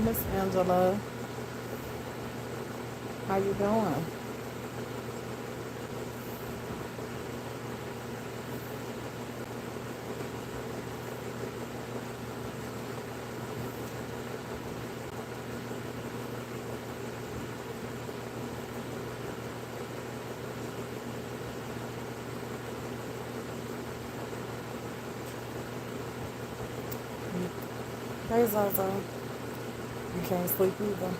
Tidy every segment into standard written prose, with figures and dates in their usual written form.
Miss Angela. How you doing? Hey Zaza. You can't sleep either.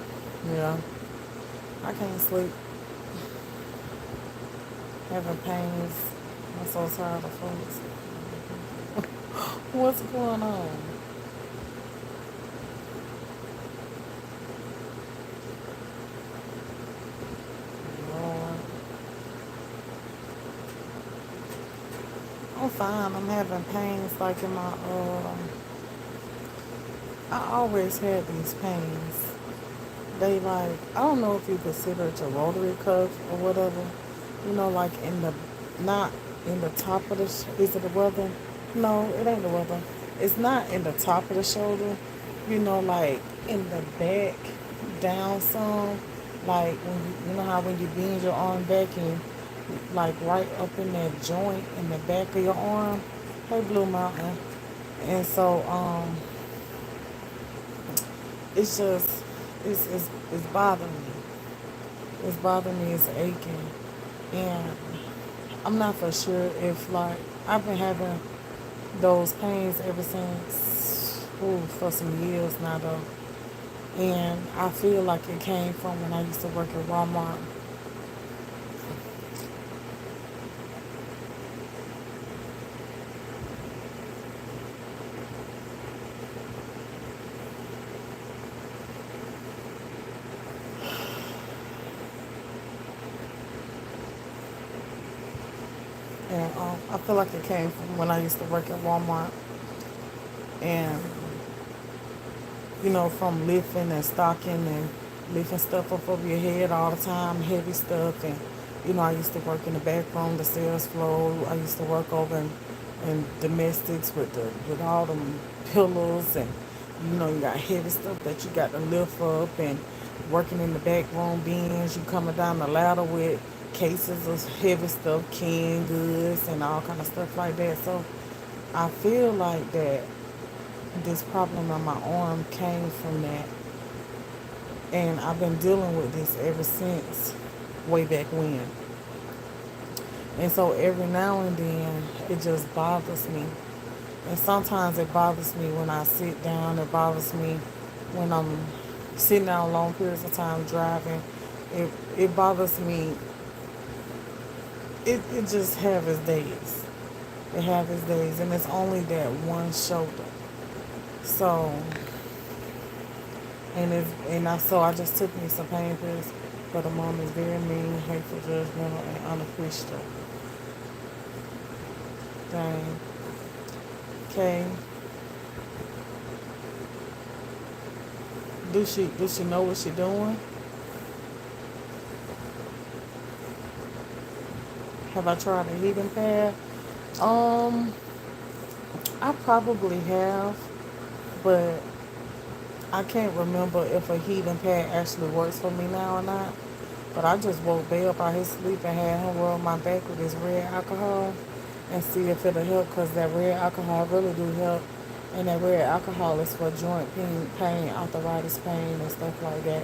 Yeah, I can't sleep. Having pains. I'm so tired of folks. What's going on? Lord. I'm fine. I'm having pains like in my I always had these pains. They like I don't know if you consider it a rotary cuff or whatever. You know, like in the not in the top of the is it the weather? No, it ain't the weather. It's not in the top of the shoulder. You know, like in the back, down some. Like when you know how when you bend your arm back and like right up in that joint in the back of your arm. Hey, Blue Mountain. And so it's just it's bothering me. It's bothering me. It's aching, and I'm not for sure if like I've been having those pains ever since for some years now though, and I feel like it came from when I used to work at Walmart. And I feel like it came from when I used to work at Walmart, and from lifting and stocking and lifting stuff up over your head all the time, heavy stuff. And, I used to work in the back room, the sales floor. I used to work over in domestics with all them pillows and, you got heavy stuff that you got to lift up and working in the back room bins. You coming down the ladder with cases of heavy stuff, canned goods and all kind of stuff like that. So I feel like that this problem on my arm came from that, and I've been dealing with this ever since way back when. And so every now and then it just bothers me. And sometimes it bothers me when I sit down. It bothers me when I'm sitting down long periods of time driving. It bothers me. It just have its days. It have its days, and it's only that one shoulder. So I just took me some pain pills, but the mom is very mean, hateful, judgmental, and unappreciative. Dang. Okay. Do she know what she doing? Have I tried a heating pad? Um, I probably have, but I can't remember if a heating pad actually works for me now or not. But I just woke Bay up out his sleep and had him rub my back with his red alcohol and see if it'll help, because that red alcohol really do help. And that red alcohol is for joint pain, arthritis pain, and stuff like that.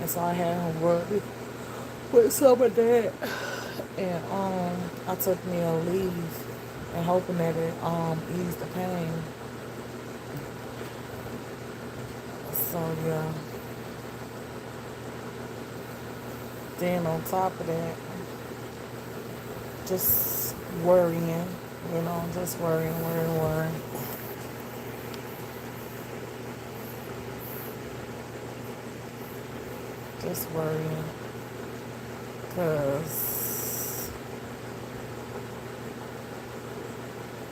And so I had him rub it with some of that. And I took me a leave and hoping that it eased the pain. So yeah. Then on top of that, just worrying, just worrying. Just worrying. Because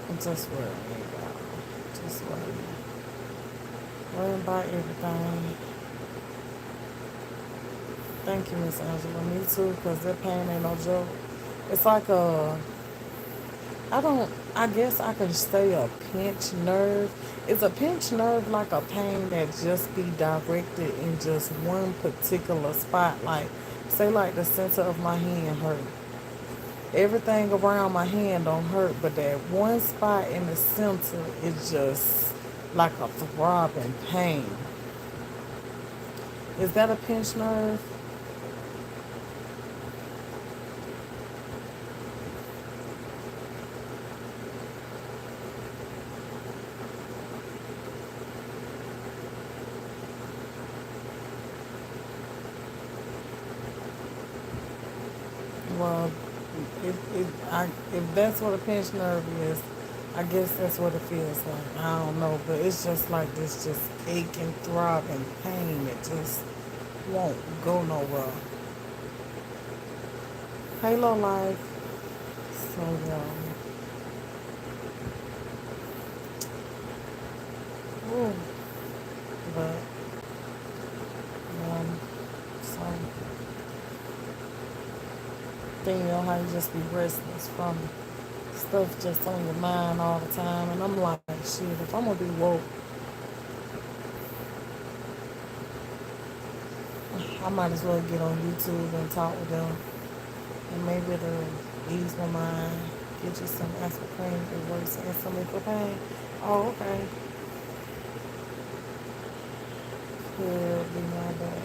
I'm just worrying about, just worrying. Worrying about everything. Thank you, Miss Angela. Me too, because that pain ain't no joke. It's like I don't, I guess I could say a pinched nerve. Is a pinched nerve like a pain that just be directed in just one particular spot? Like, say, like the center of my hand hurt. Everything around my hand don't hurt, but that one spot in the center is just like a throbbing pain. Is that a pinched nerve? Well, if that's what a pinched nerve is, I guess that's what it feels like. I don't know, but it's just like this, just aching, throbbing pain that just won't go nowhere. Halo life. So ooh, but um, so then you know how you just be restless from stuff just on your mind all the time, and I'm like, shit, if I'm gonna be woke, I might as well get on YouTube and talk with them, and maybe it'll ease my mind, get you some aspirin, it works instantly for pain. Oh, okay. Could be my bad.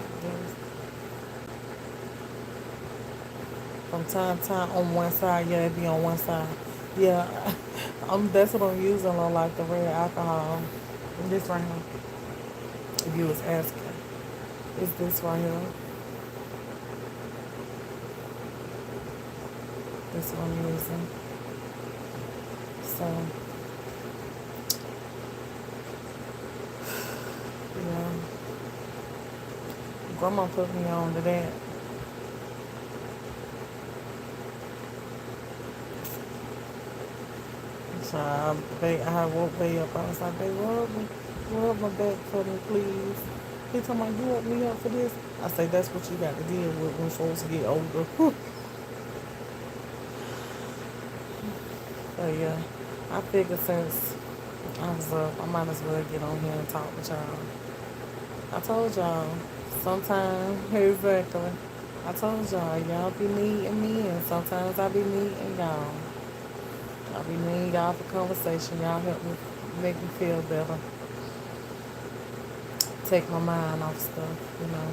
From time to time on one side, yeah, it be on one side. Yeah, that's what I'm using on like the red alcohol. This right here. If you was asking, is this right here? This one I'm using. So yeah, grandma put me on to that. So I woke Bay up. I was like, babe, rub my back for me, please. He told me, you woke me up for this. I say, that's what you got to deal with when folks get older. But yeah, I figured since I was up, I might as well get on here and talk with y'all. I told y'all, sometime, exactly. I told y'all be needing me, and sometimes I be needing y'all. I be needing y'all for conversation. Y'all help me, make me feel better. Take my mind off stuff, you know.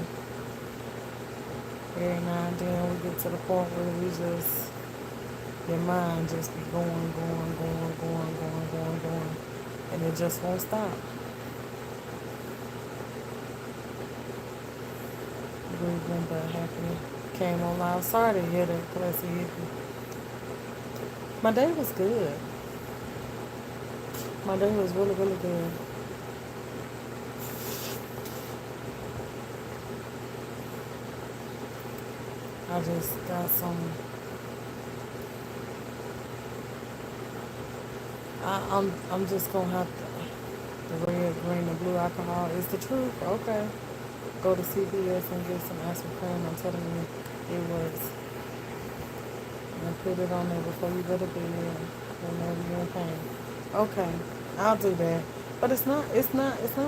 Every now and then we get to the point where we just, your mind just be going. And it just won't stop. Grieving but happy. Came on live. Sorry to hear that, Classy Hippie. My day was good. My day was really, really good. I just got some. I'm just gonna have to, the red, green, and blue alcohol is the truth. Okay, go to CVS and get some aspirin. I'm telling you, it works. And put it on there before you go to bed. Whenever you're in pain. Okay, I'll do that. But it's not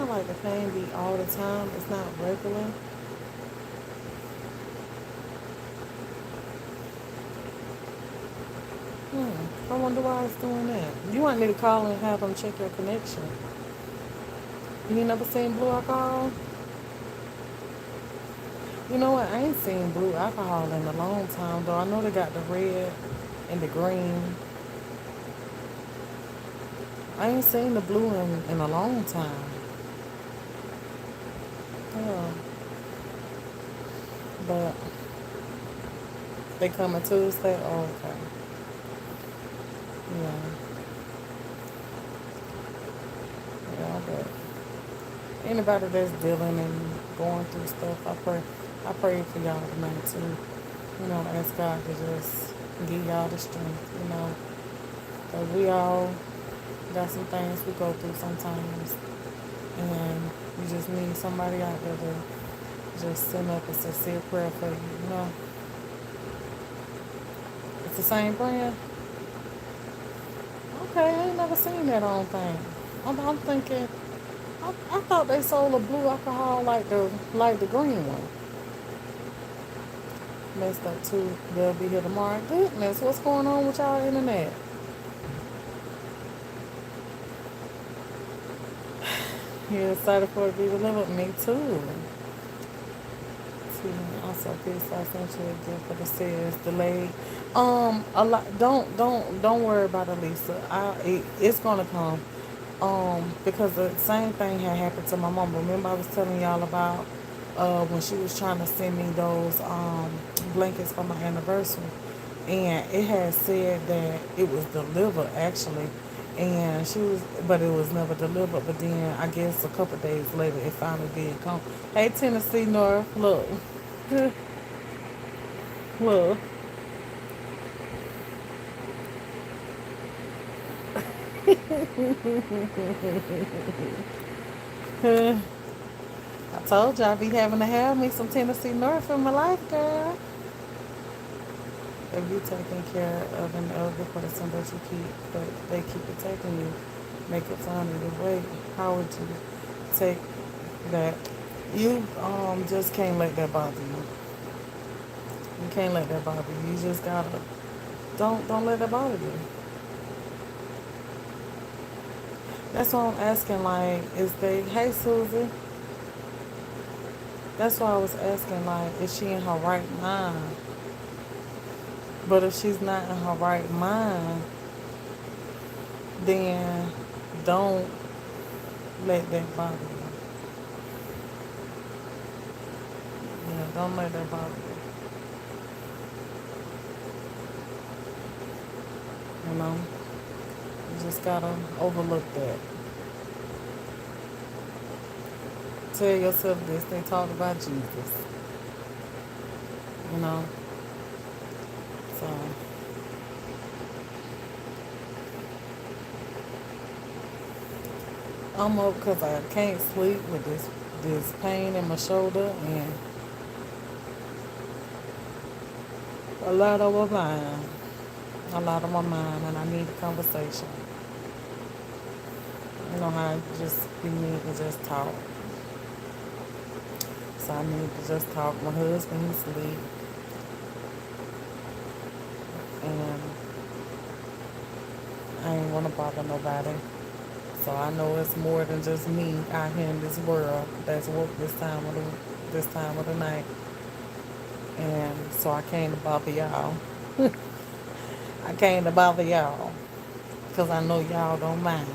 like the pain be all the time. It's not regular. I wonder why it's doing that. You want me to call and have them check your connection. You never seen blue alcohol? You know what? I ain't seen blue alcohol in a long time though. I know they got the red and the green. I ain't seen the blue in a long time. Yeah. But they coming Tuesday? Oh, okay. Yeah. Yeah, but anybody that's dealing and going through stuff, I pray for y'all tonight too. You know, ask God to just give y'all the strength, you know. Cause we all got some things we go through sometimes. And you just need somebody out there to just send up a sincere prayer for you, you know. It's the same brand. Okay, I ain't never seen that on thing. I'm thinking, I thought they sold a blue alcohol like the green one. Messed up too. They'll be here tomorrow. Goodness, what's going on with y'all internet? You're excited for it to be delivered? Me too. See, also pissed I sent you a gift for the sales delayed. A lot. Don't worry about it, Lisa. It's gonna come. Because the same thing had happened to my mom. Remember I was telling y'all about when she was trying to send me those blankets for my anniversary, and it had said that it was delivered actually, and but it was never delivered. But then I guess a couple days later it finally did come. Hey Tennessee North, look, look. I told you I'd be having to have me some Tennessee North in my life, girl. If you taking care of an elder person that you keep, but they keep protecting you, make it fun either way, how would you take that? You just can't let that bother you. You can't let that bother you. You just gotta don't let that bother you. That's why I'm asking. Like, is they? Hey, Susie. That's why I was asking. Like, is she in her right mind? But if she's not in her right mind, then don't let that bother you. Yeah, don't let that bother you. You know, you just gotta overlook that. Tell yourself this. They talked about Jesus. You know, so I'm up because I can't sleep with this pain in my shoulder and a lot on my mind. A lot on my mind, and I need a conversation. You know how I just be need to just talk. So I need to just talk. My husband, he's asleep, and I ain't want to bother nobody. So I know it's more than just me out here in this world that's woke this time of the night. And so I came to bother y'all. I came to bother y'all because I know y'all don't mind.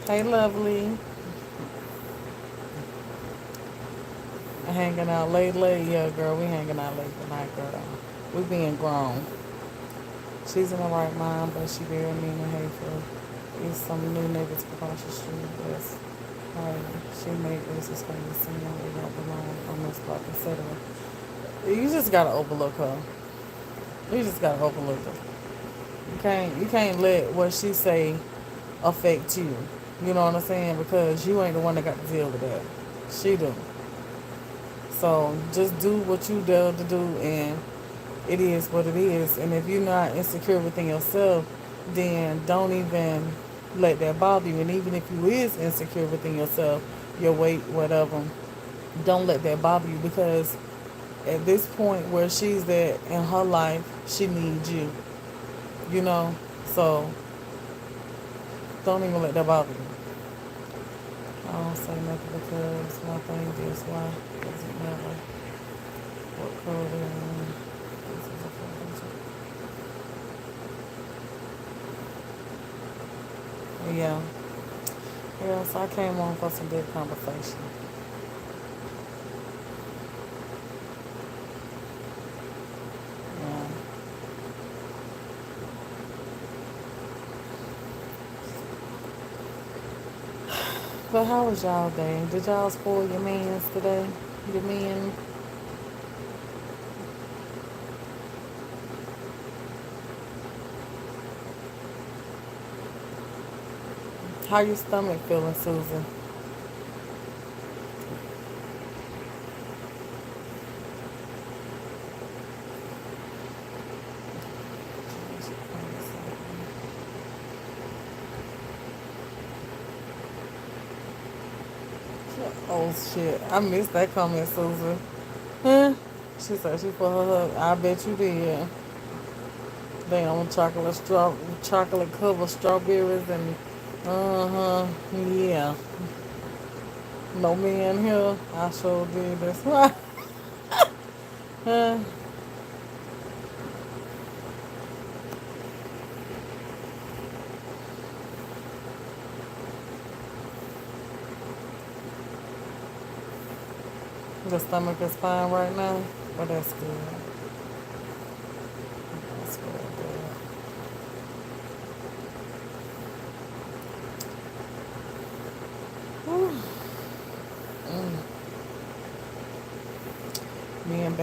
Hey, lovely. Hanging out late, late. Yeah, girl, we hanging out late tonight, girl. We being grown. She's in the right mind, but she very mean and hateful. It's some new neighbors across the street. Yes. She made this is going to seem like we don't belong on this block, etc. You just gotta overlook her. You just gotta overlook her. You can't let what she say affect you. You know what I'm saying? Because you ain't the one that got to deal with that. She do. So just do what you dare to do, and it is what it is. And if you're not insecure within yourself, then don't even let that bother you. And even if you is insecure within yourself, your weight, whatever, don't let that bother you, because at this point where she's at in her life, she needs you. You know? So don't even let that bother you. I don't say nothing because my thing is why does it matter what color they're in. This is a photo. Yeah. Yeah, so I came on for some good conversation. Yeah. But how was y'all day? Did y'all spoil your mans today? Your men? How your stomach feeling, Susan? Oh shit, I missed that comment, Susan. Huh? She said she put her hug. I bet you did. Damn, chocolate covered strawberries and yeah. No man here. I sure did. That's why. Huh? The stomach is fine right now, but that's good. That's good. Whew. Me and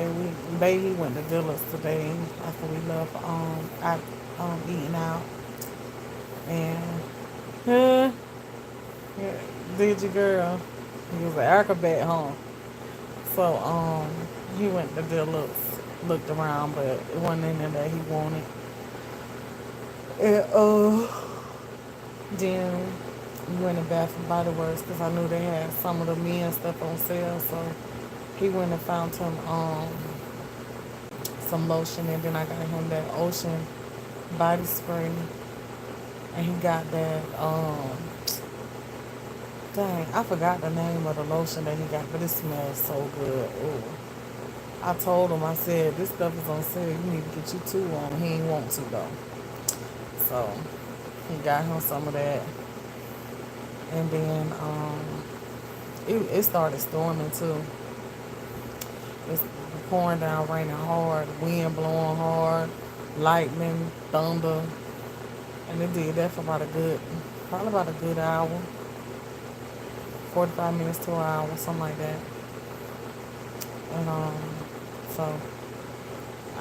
Baby went to Dillard's today after we left out eating out. And huh? Yeah, did your girl? He was an acrobat, huh? So he went to Dillard's, looked around, but it wasn't anything that he wanted. And then we went to Bath and Body Works because I knew they had some of the men's stuff on sale. So he went and found him some lotion, and then I got him that ocean body spray, and he got that dang, I forgot the name of the lotion that he got, but it smells so good. Ooh. I told him, I said, this stuff is on sale. You need to get you two on. He ain't want to though. So he got him some of that. And then it started storming too. It's pouring down, raining hard, wind blowing hard, lightning, thunder. And it did that for probably about a good hour, 45 minutes to an hour, something like that. And so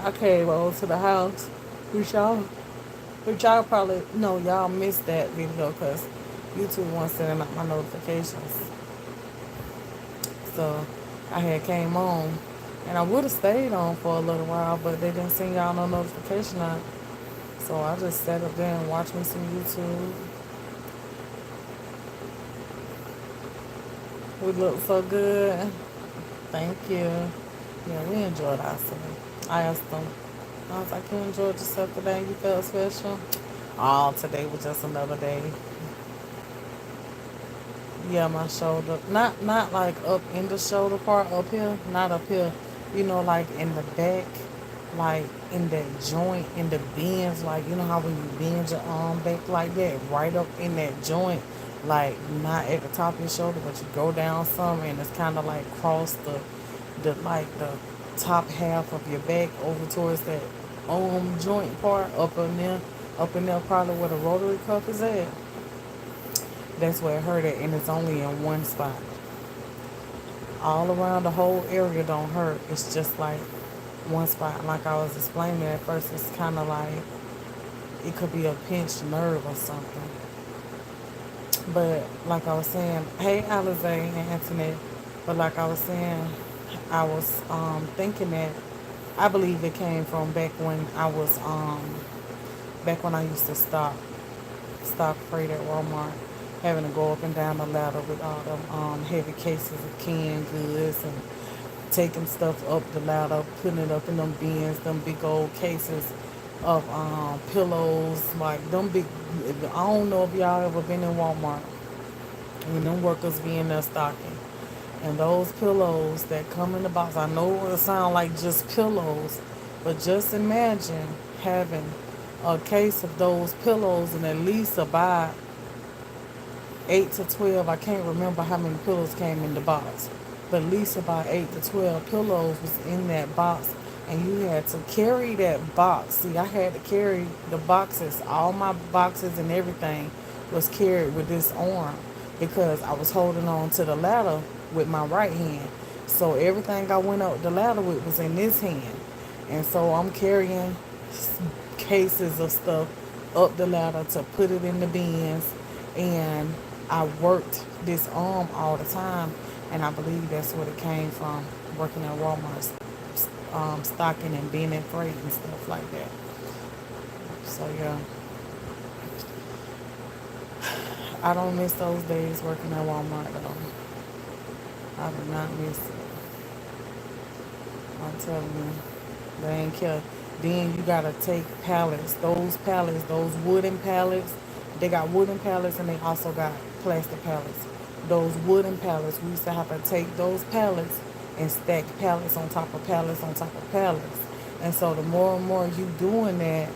I came over to the house, which y'all probably know y'all missed that video because YouTube wasn't sending out my notifications. So I had came on, and I would have stayed on for a little while, but they didn't send y'all no notification out. So I just sat up there and watched me some YouTube. We look so good. Thank you. Yeah, we enjoyed ourselves. I asked them, I was like, you enjoyed yourself today? You felt special? Oh, today was just another day. Yeah, my shoulder. Not like up in the shoulder part up here. Not up here. You know, like in the back. Like in that joint, in the bends. Like, you know how when you bend your arm back like that? Right up in that joint. Like, not at the top of your shoulder, but you go down some and it's kind of like cross the top half of your back over towards that joint part up in there probably where the rotary cuff is at. That's where it hurt at, and it's only in one spot. All around the whole area don't hurt. It's just like one spot. Like I was explaining at first, it's kind of like it could be a pinched nerve or something. But like I was saying, hey Alize and Antoinette. But like I was saying, I was thinking that I believe it came from back when I used to stock freight at Walmart, having to go up and down the ladder with all them heavy cases of canned goods and taking stuff up the ladder, putting it up in them bins, them big old cases of pillows, like them big. I don't know if y'all ever been in Walmart when them workers be in there stocking. And those pillows that come in the box, I know it sound like just pillows, but just imagine having a case of those pillows and at least about 8 to 12. I can't remember how many pillows came in the box, but at least about 8 to 12 pillows was in that box. And you had to carry that box. See, I had to carry the boxes. All my boxes and everything was carried with this arm because I was holding on to the ladder with my right hand. So everything I went up the ladder with was in this hand. And so I'm carrying cases of stuff up the ladder to put it in the bins. And I worked this arm all the time. And I believe that's what it came from, working at Walmart, stocking and being in freight and stuff like that. So yeah, I don't miss those days working at Walmart though. I do not miss it. I'm telling you, they ain't care. Then you gotta take pallets, those wooden pallets. They got wooden pallets and they also got plastic pallets. Those wooden pallets, we used to have to take those pallets and stack pallets on top of pallets on top of pallets. And so the more and more you doing that,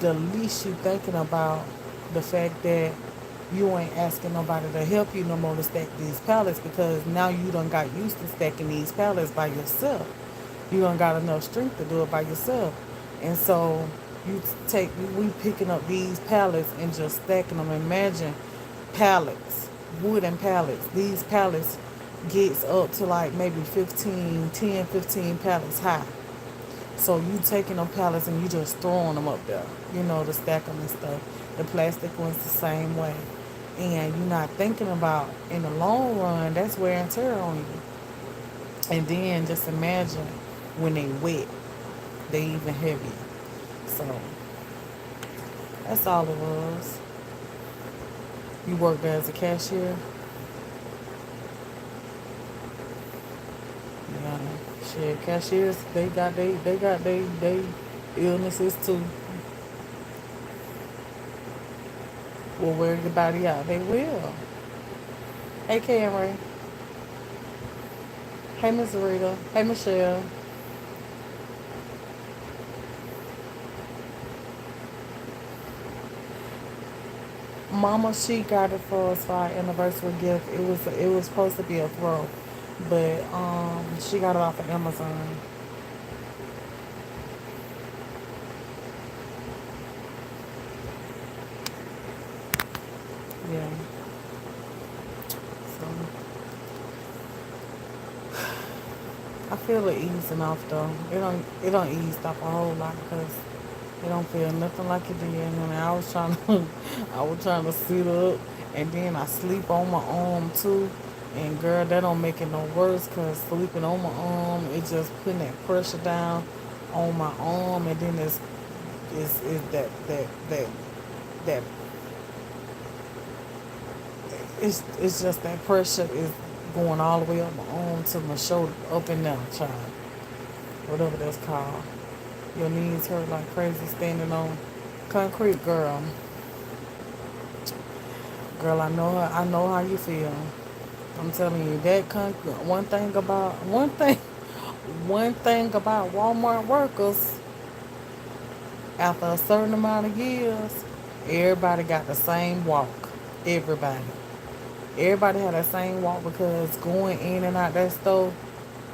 the least you thinking about the fact that you ain't asking nobody to help you no more to stack these pallets because now you done got used to stacking these pallets by yourself. You done got enough strength to do it by yourself. And so you take we picking up these pallets and just stacking them. Imagine pallets, wooden pallets. These pallets gets up to like maybe 15, 10, 15 pallets high. So you taking them pallets and you just throwing them up there, to stack them and stuff. The plastic one's the same way. And you're not thinking about in the long run, that's wear and tear on you. And then just imagine when they wet, they even heavier. So that's all it was. You worked there as a cashier? Yeah. Shit, cashiers, they illnesses too. Will wear everybody out. They will. Hey Cameron. Hey Miss Rita. Hey Michelle. Mama, she got it for us for our anniversary gift. It was supposed to be a throw, but she got it off of Amazon. Yeah. So I feel it easing off though. It don't ease off a whole lot because it don't feel nothing like it did. And I was trying to I was trying to sit up and then I sleep on my arm too. And girl, that don't make it no worse because sleeping on my arm, it just putting that pressure down on my arm, and then is that it's just that pressure is going all the way up my arm to my shoulder, up and down, child, whatever that's called. Your knees hurt like crazy standing on concrete, girl. Girl, I know her. I know how you feel. I'm telling you that one thing about Walmart workers, after a certain amount of years, everybody got the same walk. Everybody. Everybody had the same walk because going in and out that store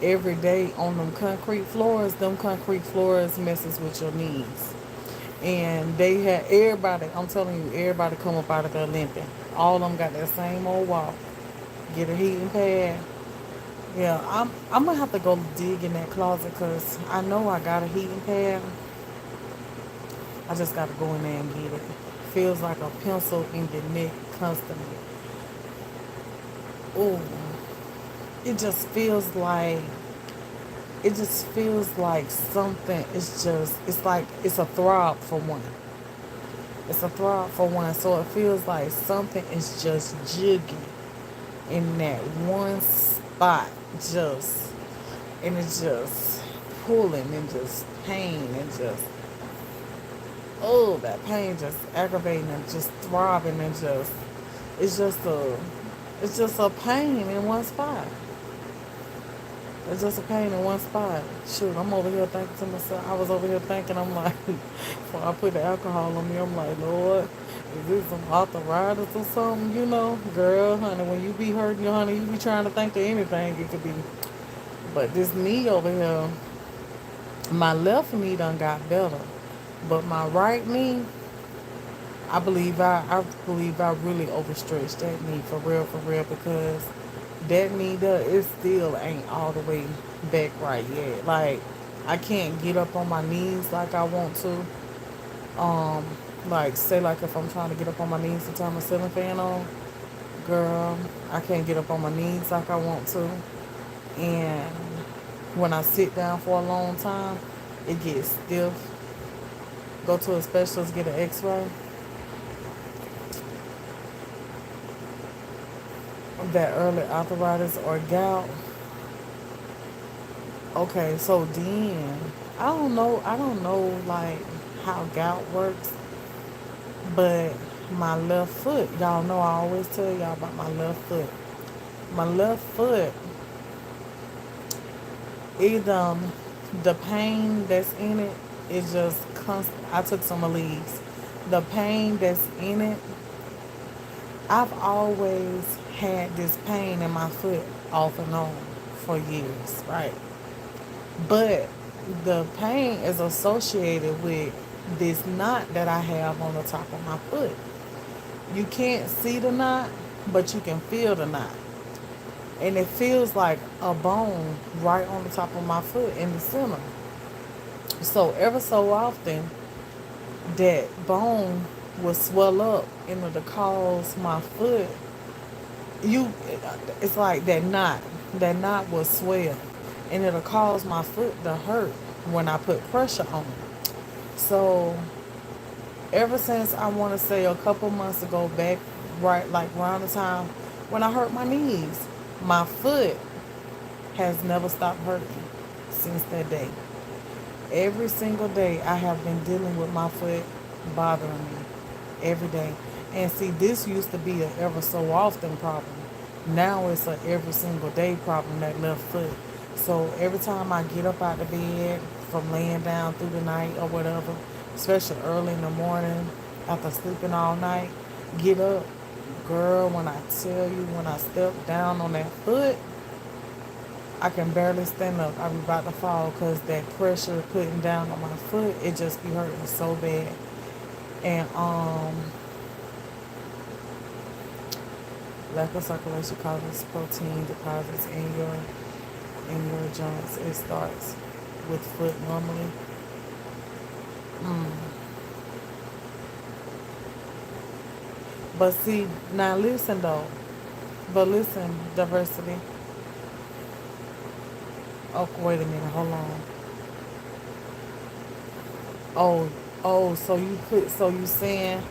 every day on them concrete floors messes with your knees. And they had everybody, I'm telling you, everybody come up out of there limping. All of them got that same old walk. Get a heating pad. Yeah, I'm gonna have to go dig in that closet because I know I got a heating pad. I just gotta go in there and get it. Feels like a pencil in your neck constantly. Oh, it just feels like something. It's a throb for one. It's a throb for one. So it feels like something is just jigging in that one spot, just and it's just pulling and just pain and just that pain just aggravating and just throbbing and just it's just a it's just a pain in one spot. It's just a pain in one spot. Shoot, I'm over here thinking to myself. I was over here thinking, I'm like, before I put the alcohol on me, I'm like, Lord, is this some arthritis or something? Girl, honey, when you be hurting, honey, you be trying to think of anything it could be. But this knee over here, my left knee done got better, but my right knee, I believe I really overstretched that knee for real, because that knee there, it still ain't all the way back right yet. Like I can't get up on my knees like I want to. Um, like say like if I'm trying to get up on my knees to turn my ceiling fan on, girl, I can't get up on my knees like I want to. And when I sit down for a long time, it gets stiff. Go to a specialist, get an X-ray. that early arthritis or gout. Okay, so then I don't know like how gout works, but my left foot, y'all know I always tell y'all about my left foot. My left foot, either the pain that's in it is just constant. I took some Aleve. The pain that's in it, I've always had this pain in my foot off and on for years, right? But the pain is associated with this knot that I have on the top of my foot. You can't see the knot, but you can feel the knot. And it feels like a bone right on the top of my foot in the center. So ever so often, that bone will swell up and it'll cause my foot. You, it's like that knot will swell, and it'll cause my foot to hurt when I put pressure on it. So ever since I want to say a couple months ago, back right like around the time when I hurt my knees, my foot has never stopped hurting since that day. Every single day I have been dealing with my foot bothering me every day. And see, this used to be a ever so often problem. Now it's a every single day problem, that left foot. So every time I get up out of bed from laying down through the night or whatever, especially early in the morning after sleeping all night, get up, girl, when I tell you, when I step down on that foot, I can barely stand up. I'm about to fall because that pressure putting down on my foot, it just be hurting so bad. And lack of circulation causes protein deposits in your joints. It starts with foot normally. But see, now listen though. But listen, diversity. Oh, wait a minute, hold on. Oh, oh, so you saying,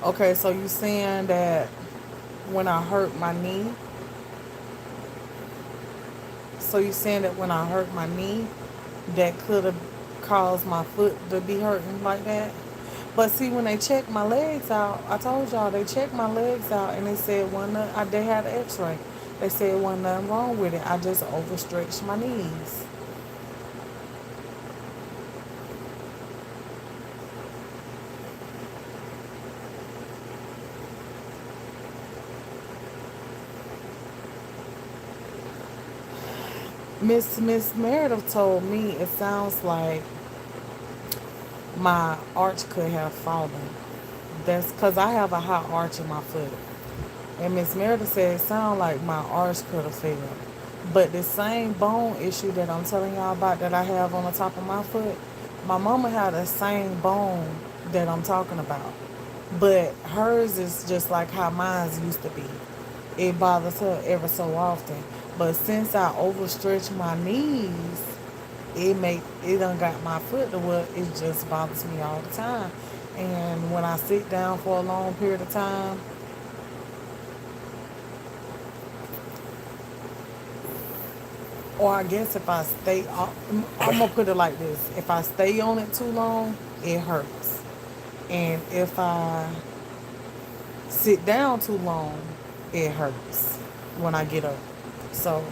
okay, so you saying that when I hurt my knee, so you saying that when I hurt my knee, that could have caused my foot to be hurting like that? But see, when they checked my legs out, I told y'all they checked my legs out and they said they had an X-ray. They said wasn't nothing wrong with it. I just overstretched my knees. Miss Meredith told me it sounds like my arch could have fallen. That's because I have a high arch in my foot. And Miss Meredith said it sounded like my arch could have failed. But the same bone issue that I'm telling y'all about that I have on the top of my foot, my mama had the same bone that I'm talking about. But hers is just like how mine used to be. It bothers her ever so often. But since I overstretch my knees, it done got my foot to where it just bothers me all the time. And when I sit down for a long period of time, or I guess if I stay, I'm gonna put it like this: if I stay on it too long, it hurts, and if I sit down too long, it hurts when I get up. So,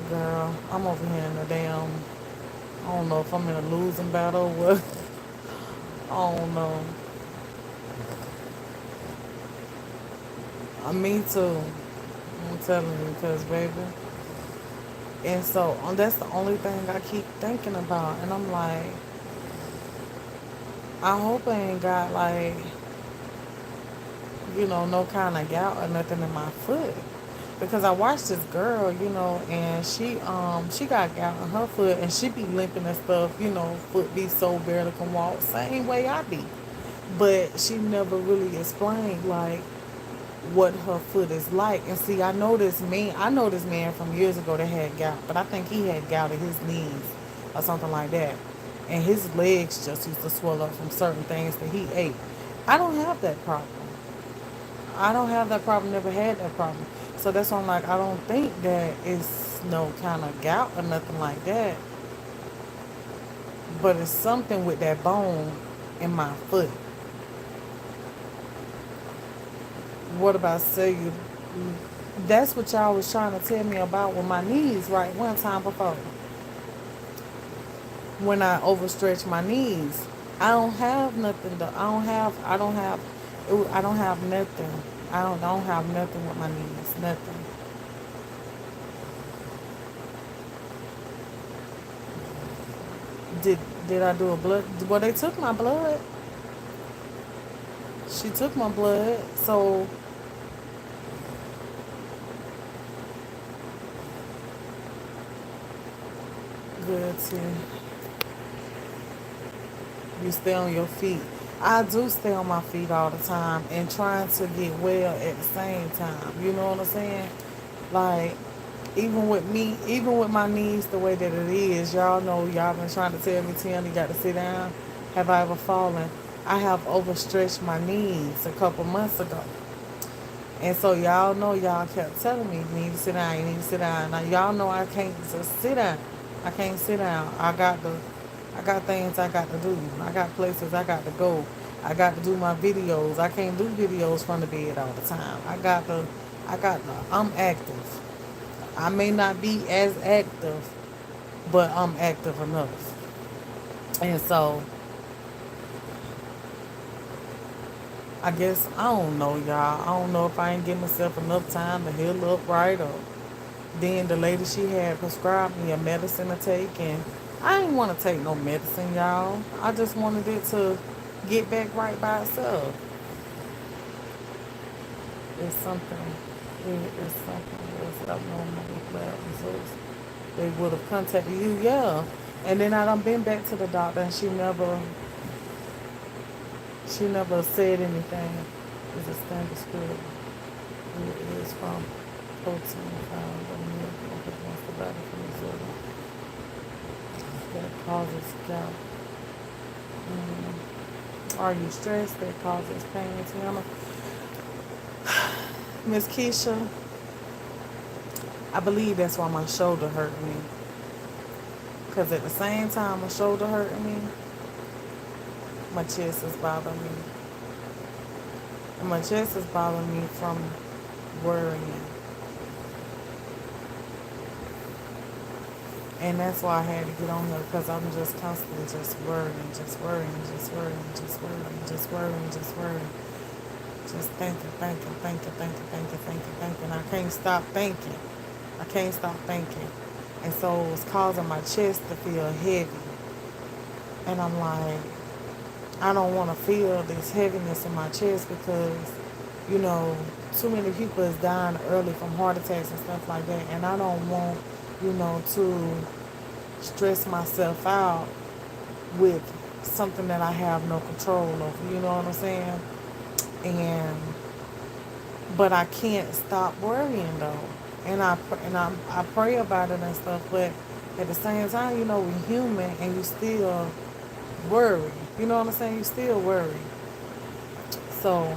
girl, I'm over here in the damn. I don't know if I'm in a losing battle or what. I don't know. Me too. I'm telling you, because baby. And so that's the only thing I keep thinking about, and I'm like, I hope I ain't got like, no kind of gout or nothing in my foot. Because I watched this girl, and she got gout in her foot and she be limping and stuff, foot be so barely can walk. Same way I be. But she never really explained like what her foot is like. And see, I know this man from years ago that had gout, but I think he had gout in his knees or something like that. And his legs just used to swell up from certain things that he ate. I don't have that problem. I don't have that problem. Never had that problem. So that's why I'm like, I don't think that it's no kind of gout or nothing like that. But it's something with that bone in my foot. What about cellular? That's what y'all was trying to tell me about with my knees, right? One time before, when I overstretch my knees, I don't have nothing. I don't have nothing. I don't have nothing with my knees. Nothing. Did did I do a blood? Well, they took my blood. She took my blood, so good to you stay on your feet. I do stay on my feet all the time and trying to get well at the same time. You know what I'm saying? Like, even with me, even with my knees the way that it is, y'all know y'all been trying to tell me, Tim, you got to sit down. Have I ever fallen? I have overstretched my knees a couple months ago. And so y'all know y'all kept telling me, you need to sit down, you need to sit down. Now y'all know I can't just sit down. I can't sit down. I got things I got to do. I got places I got to go. I got to do my videos. I can't do videos from the bed all the time. I'm active. I may not be as active, but I'm active enough. And so I guess I don't know, y'all. I don't know if I ain't give myself enough time to heal up right, or then the lady she had prescribed me a medicine to take, and I didn't want to take no medicine, y'all. I just wanted it to get back right by itself. It's something. It's something that's abnormal with lab results. They would have contacted you, yeah. And then I done been back to the doctor, and she never said anything. It's a standard script. It is from protein found in milk against the body from absorbing that causes gout. Are you stressed? That causes pain. Tiana? Miss Keisha, I believe that's why my shoulder hurt me. Because at the same time my shoulder hurting me, my chest is bothering me. And my chest is bothering me from worrying. And that's why I had to get on here, because I'm just constantly just worrying, just worrying, just worrying, just worrying, just worrying, just worrying. Just thinking, thinking, thinking, thinking, thinking, thinking, thinking. I can't stop thinking. I can't stop thinking. And so it's causing my chest to feel heavy. And I'm like, I don't want to feel this heaviness in my chest because, you know, too many people is dying early from heart attacks and stuff like that. And I don't want, to stress myself out with something that I have no control over. You know what I'm saying? And but I can't stop worrying though. And I pray about it and stuff. But at the same time, we're human, and you still worry. You know what I'm saying? You still worry. So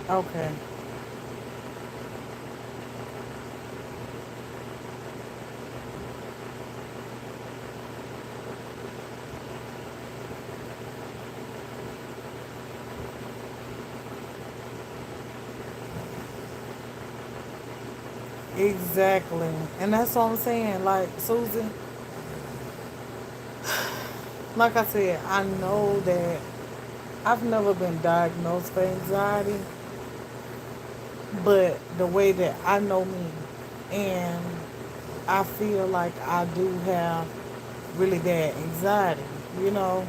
okay. Exactly. And that's what I'm saying. Like, Susan, like I said, I know that I've never been diagnosed for anxiety, but the way that I know me, and I feel like I do have really bad anxiety, you know?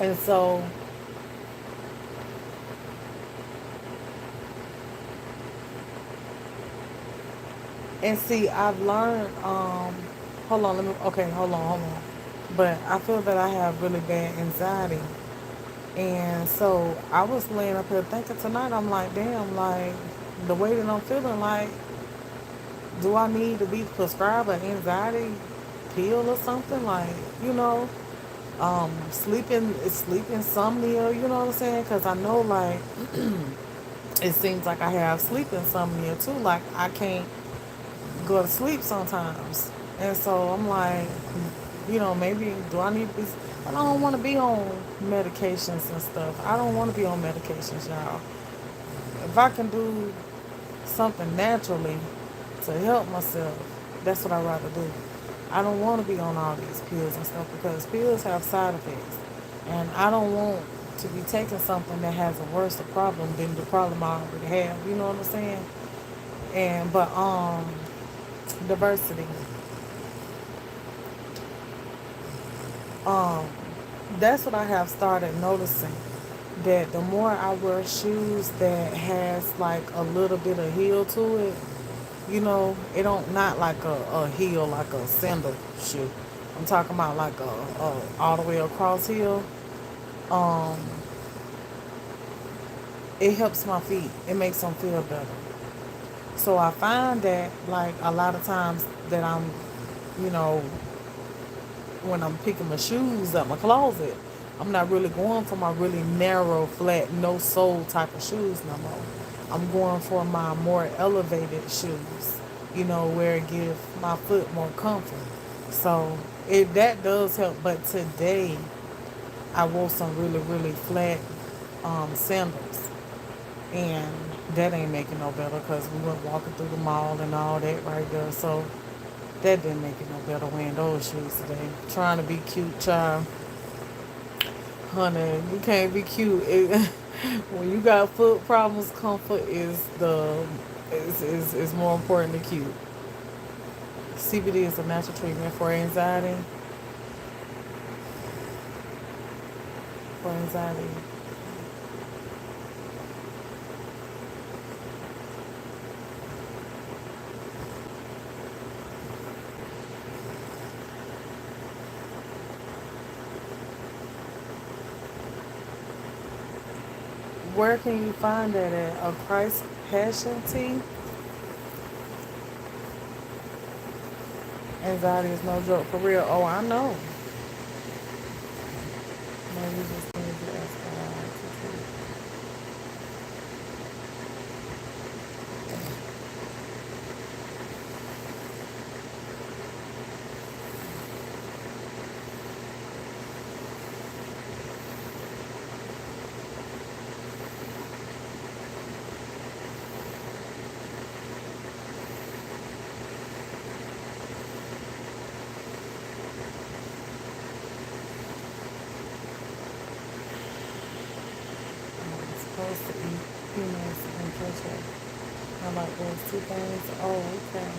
And so, and see, I've learned, hold on, let me, okay, hold on. But I feel that I have really bad anxiety. And so I was laying up here thinking tonight, I'm like, damn, like, the way that I'm feeling, like, do I need to be prescribed an anxiety pill or something? Like, you know, sleep insomnia, you know what I'm saying? Because I know, like, it seems like I have sleep insomnia too. Like, I can't go to sleep sometimes. And so I'm like, you know, maybe do I need to be, but I don't want to be on medications and stuff. I don't want to be on medications, y'all. If I can do something naturally to help myself, that's what I'd rather do. I don't want to be on all these pills and stuff because pills have side effects. And I don't want to be taking something that has a worse problem than the problem I already have. You know what I'm saying? And but diversity. Um that's what I have started noticing. That the more I wear shoes that has like a little bit of heel to it, you know, it don't not like a heel like a sandal shoe. I'm talking about like a all the way across heel. Um, it helps my feet. It makes them feel better. So I find that like a lot of times that I'm, you know, when I'm picking my shoes up my closet, I'm not really going for my really narrow, flat, no sole type of shoes no more. I'm going for my more elevated shoes, you know, where it gives my foot more comfort. So it that does help. But today I wore some really, really flat sandals, and that ain't making no better because we went walking through the mall and all that right there. So that didn't make it no better wearing those shoes today. Trying to be cute, child. Honey, you can't be cute. When you got foot problems, comfort is more important than cute. CBD is a natural treatment for anxiety. For anxiety. Where can you find that at? A Christ Passion Tea? Anxiety is no joke for real. Oh, I know. Maybe you just need to ask God. I'm supposed to eat peanuts and ketchup. I like those two things. Oh, okay.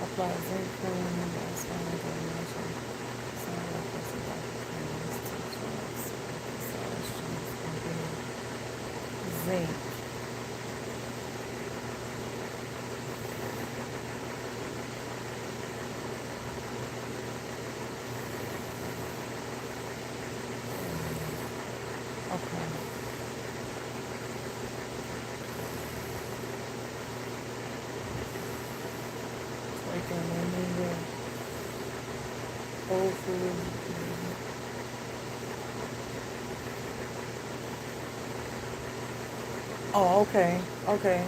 Apply zinc cream and that's fine combination. So I like this about the creams, two drugs, massage strength, and then zinc. Okay. Taking in the whole food. Oh, okay. Okay.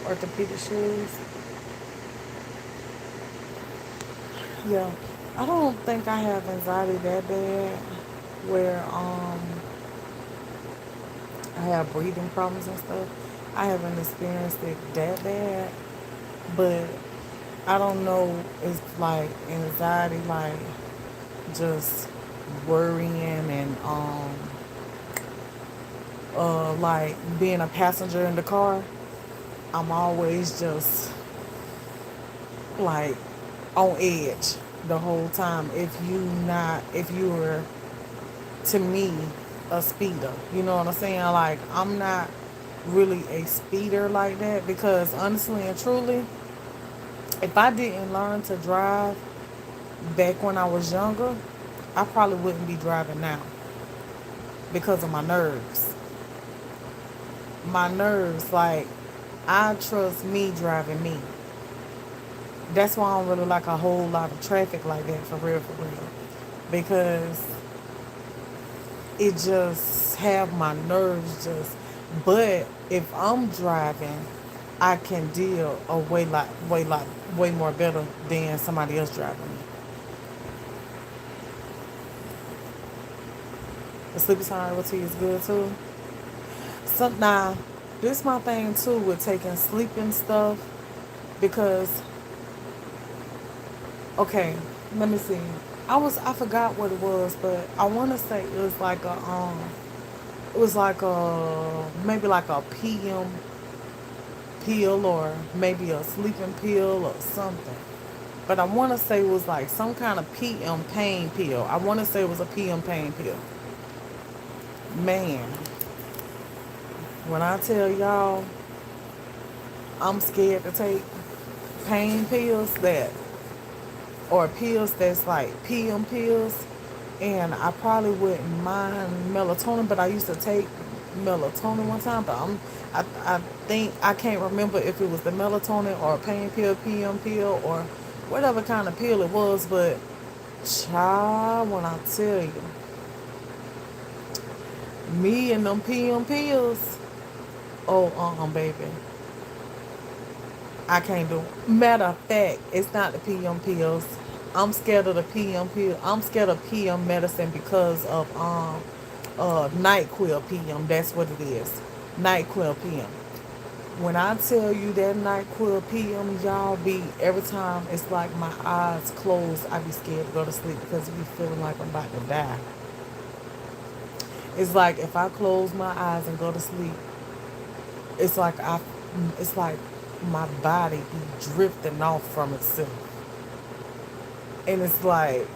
Orthopedic shoes. Yeah. I don't think I have anxiety that bad where I have breathing problems and stuff. I haven't experienced it that bad, but I don't know. It's like anxiety, like just worrying and like being a passenger in the car, I'm always just like on edge the whole time. If you're to me a speeder, you know what I'm saying? Like I'm not really a speeder like that because honestly and truly, if I didn't learn to drive back when I was younger, I probably wouldn't be driving now because of my nerves. My nerves, like I trust me driving me. That's why I don't really like a whole lot of traffic like that for real. Because it just have my nerves just but if I'm driving, I can deal a way more better than somebody else driving me. The sleepy time herbal tea is good too. So now this my thing too with taking sleeping stuff because okay, let me see. I forgot what it was, but I wanna say it was like a maybe like a PM pill or maybe a sleeping pill or something. But I want to say it was like some kind of PM pain pill. I want to say it was a PM pain pill. Man, when I tell y'all I'm scared to take pain pills that or pills that's like PM pills, and I probably wouldn't mind melatonin, but I used to take melatonin one time, but I think I can't remember if it was the melatonin or a pain pill, PM pill, or whatever kind of pill it was, but child, when I tell you, me and them PM pills, oh, baby, I can't do it. Matter of fact, it's not the PM pills. I'm scared of the PM pill. I'm scared of PM medicine because of NyQuil PM. That's what it is. NyQuil PM. When I tell you that NyQuil PM, y'all be every time it's like my eyes closed, I be scared to go to sleep because it be feeling like I'm about to die. It's like if I close my eyes and go to sleep, it's like it's like my body be drifting off from itself, and it's like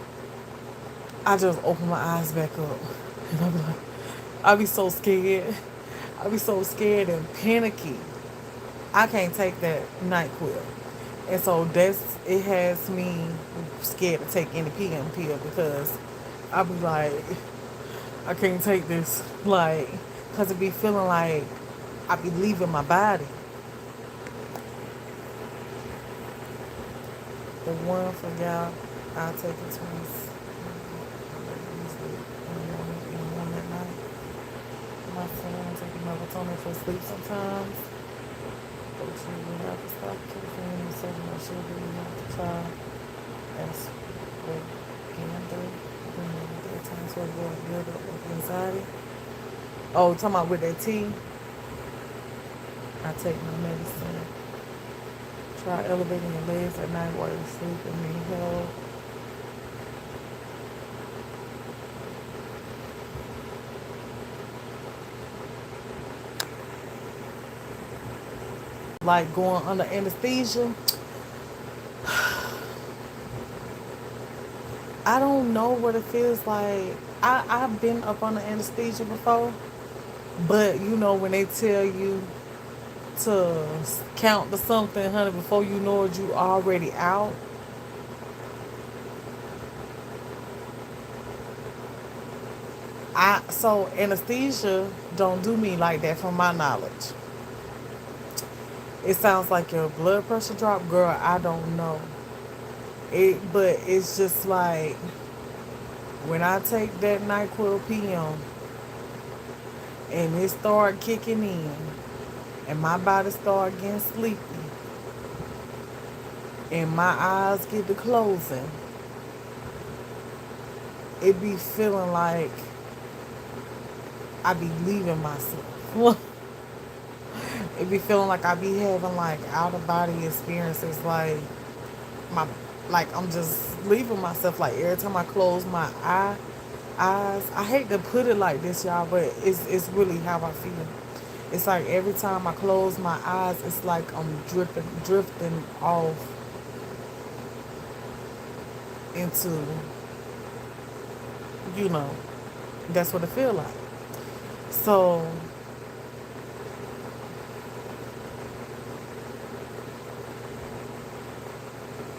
I just open my eyes back up, and I be like, I be so scared. I be so scared and panicky. I can't take that NyQuil, and so it has me scared to take any PM pill because I be like, I can't take this, like, cause it be feeling like I be leaving my body. The one for y'all, I'll take it twice. Usually in the morning at night. My son taking melatonin for sleep sometimes. But you will have to stop taking so much sugar you have to try. That's what can do. There are times where you build up with anxiety. Oh, talking about with that tea, I take my medicine. Try elevating your legs at night while you sleep and need help. Like going under anesthesia. I don't know what it feels like. I've been up under anesthesia before, but you know when they tell you to count to something, honey, before you know it, you already out. So anesthesia don't do me like that from my knowledge. It sounds like your blood pressure drop, girl. I don't know it, but it's just like when I take that NyQuil PM and it start kicking in, and my body start getting sleepy, and my eyes get to closing, it be feeling like I be leaving myself. It be feeling like I be having like out of body experiences, my like I'm just leaving myself. Like every time I close my eye, eyes. I hate to put it like this, y'all, but it's really how I feel. It's like every time I close my eyes, it's like I'm drifting off into, you know, that's what it feel like. So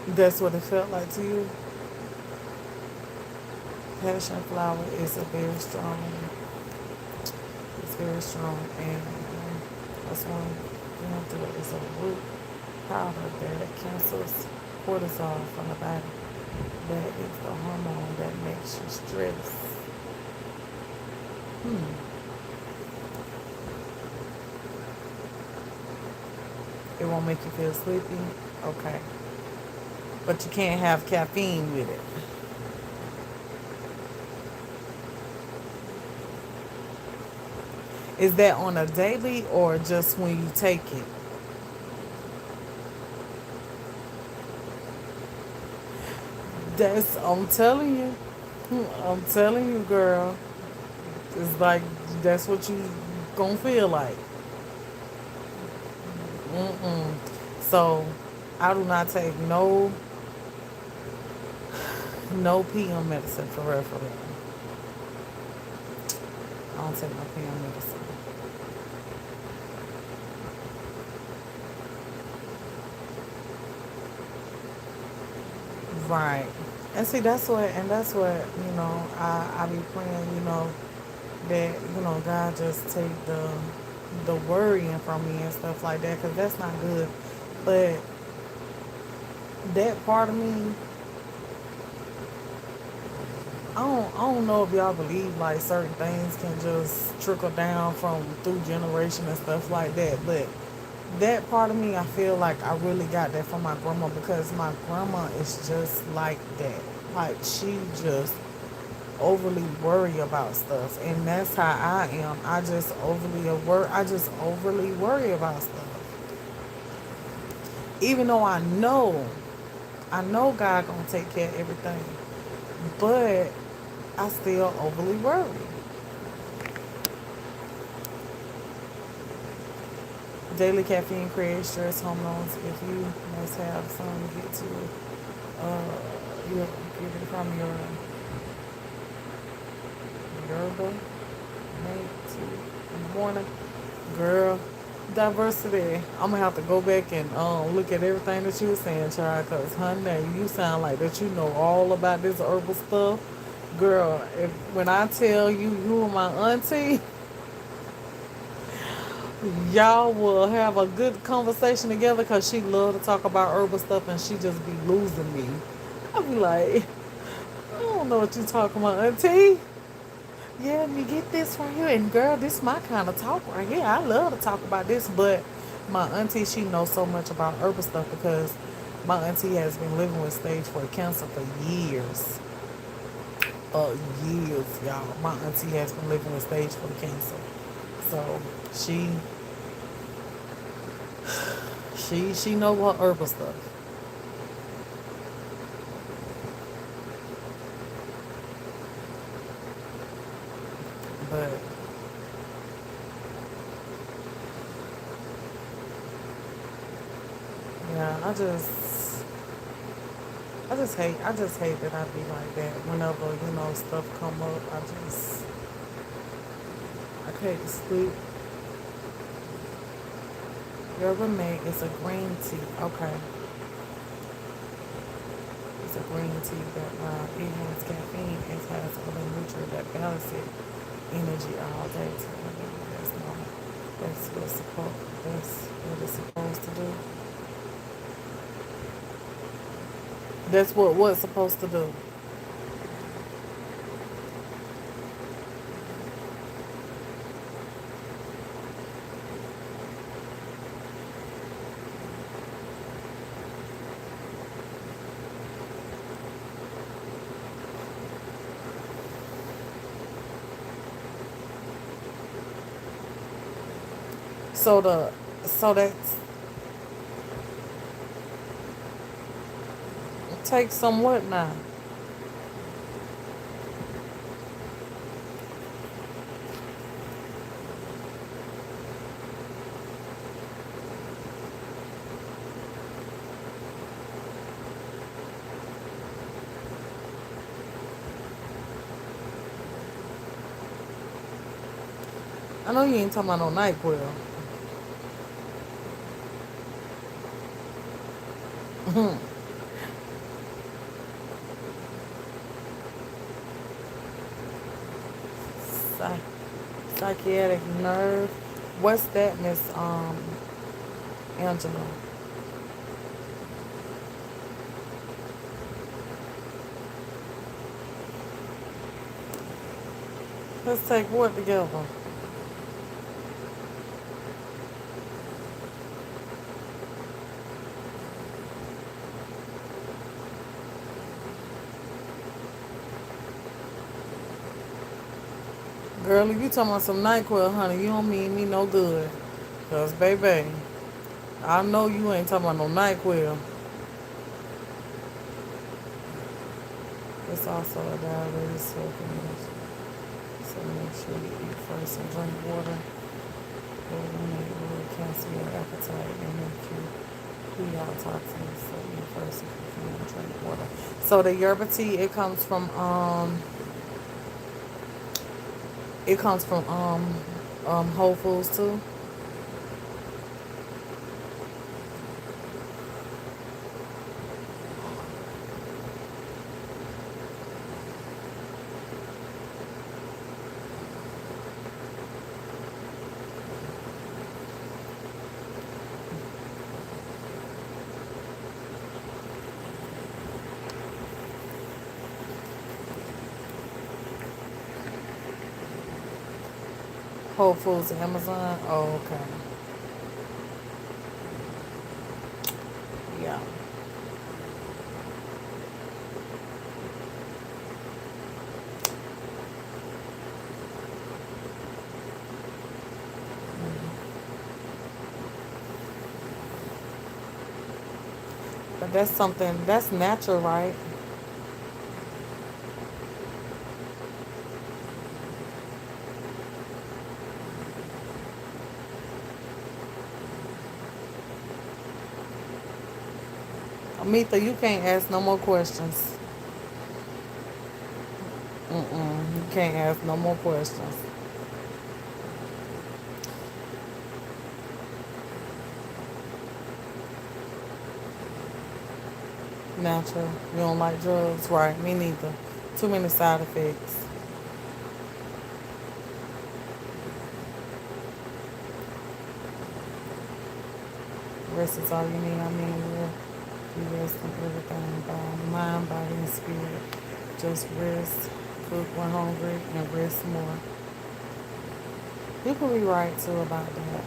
that's what it felt like to you. Passion flower is a very strong. It's very strong, and that's one is a root powder that cancels cortisol from the body. That is the hormone that makes you stress. It won't make you feel sleepy. Okay, but you can't have caffeine with it. Is that on a daily or just when you take it? That's I'm telling you. I'm telling you, girl. It's like that's what you gonna feel like. Mm-mm. So I do not take no PM medicine for real, for real. I don't take no PM medicine. Right. And see that's what, I be praying, that, God just take the worrying from me and stuff like that, because that's not good. But that part of me, I don't know if y'all believe like certain things can just trickle down from through generation and stuff like that, but that part of me, I feel like I really got that from my grandma, because my grandma is just like that. Like she just overly worry about stuff, and that's how I am. I just overly worry about stuff, even though I know God gonna take care of everything, but I still overly worry. Daily caffeine creates stress hormones. If you must have some, get to you get it from your yerba mate tea in the morning. Girl, diversity. I'm gonna have to go back and look at everything that you were saying, child, cause honey, you sound like that you know all about this herbal stuff. Girl, if when I tell you you are my auntie, y'all will have a good conversation together, because she love to talk about herbal stuff and she just be losing me. I be like, I don't know what you talking about, auntie. Yeah, let me get this from you. And girl, this my kind of talk right here. I love to talk about this, but my auntie, she knows so much about herbal stuff, because my auntie has been living with stage 4 cancer for years. Years, y'all. My auntie has been living with stage 4 cancer. So she know her herbal stuff. But yeah, I just hate that I be like that. Whenever, stuff come up, I can't sleep. Yerba mate is a green tea. Okay. It's a green tea that it has caffeine. It has other nutrients that balance it energy all day. So that's not that's what it's supposed to do. That's what's supposed to do. So the so that take some what now? I know you ain't talking about no NyQuil. Psych- Psychiatric nerve. What's that, Miss Angela? Let's take what together? Girl, if you talking about some NyQuil, honey, you don't mean me no good. Cause baby, I know you ain't talking about no NyQuil. It's also a diabetes supplement. So make sure you eat first and drink water. Will cancel your appetite and make you pee out toxins. So eat first if you can drink water. So the yerba tea, it comes from Whole Foods too. Whole Foods and Amazon. Oh, okay. Yeah. But that's something that's natural, right? Amitha, you can't ask no more questions. You can't ask no more questions. Natural. You don't like drugs, right? Me neither. Too many side effects. Rest is all you need. I mean, you rest in everything, mind, body, and spirit. Just rest, cook when hungry, and rest more. You can be right too about that.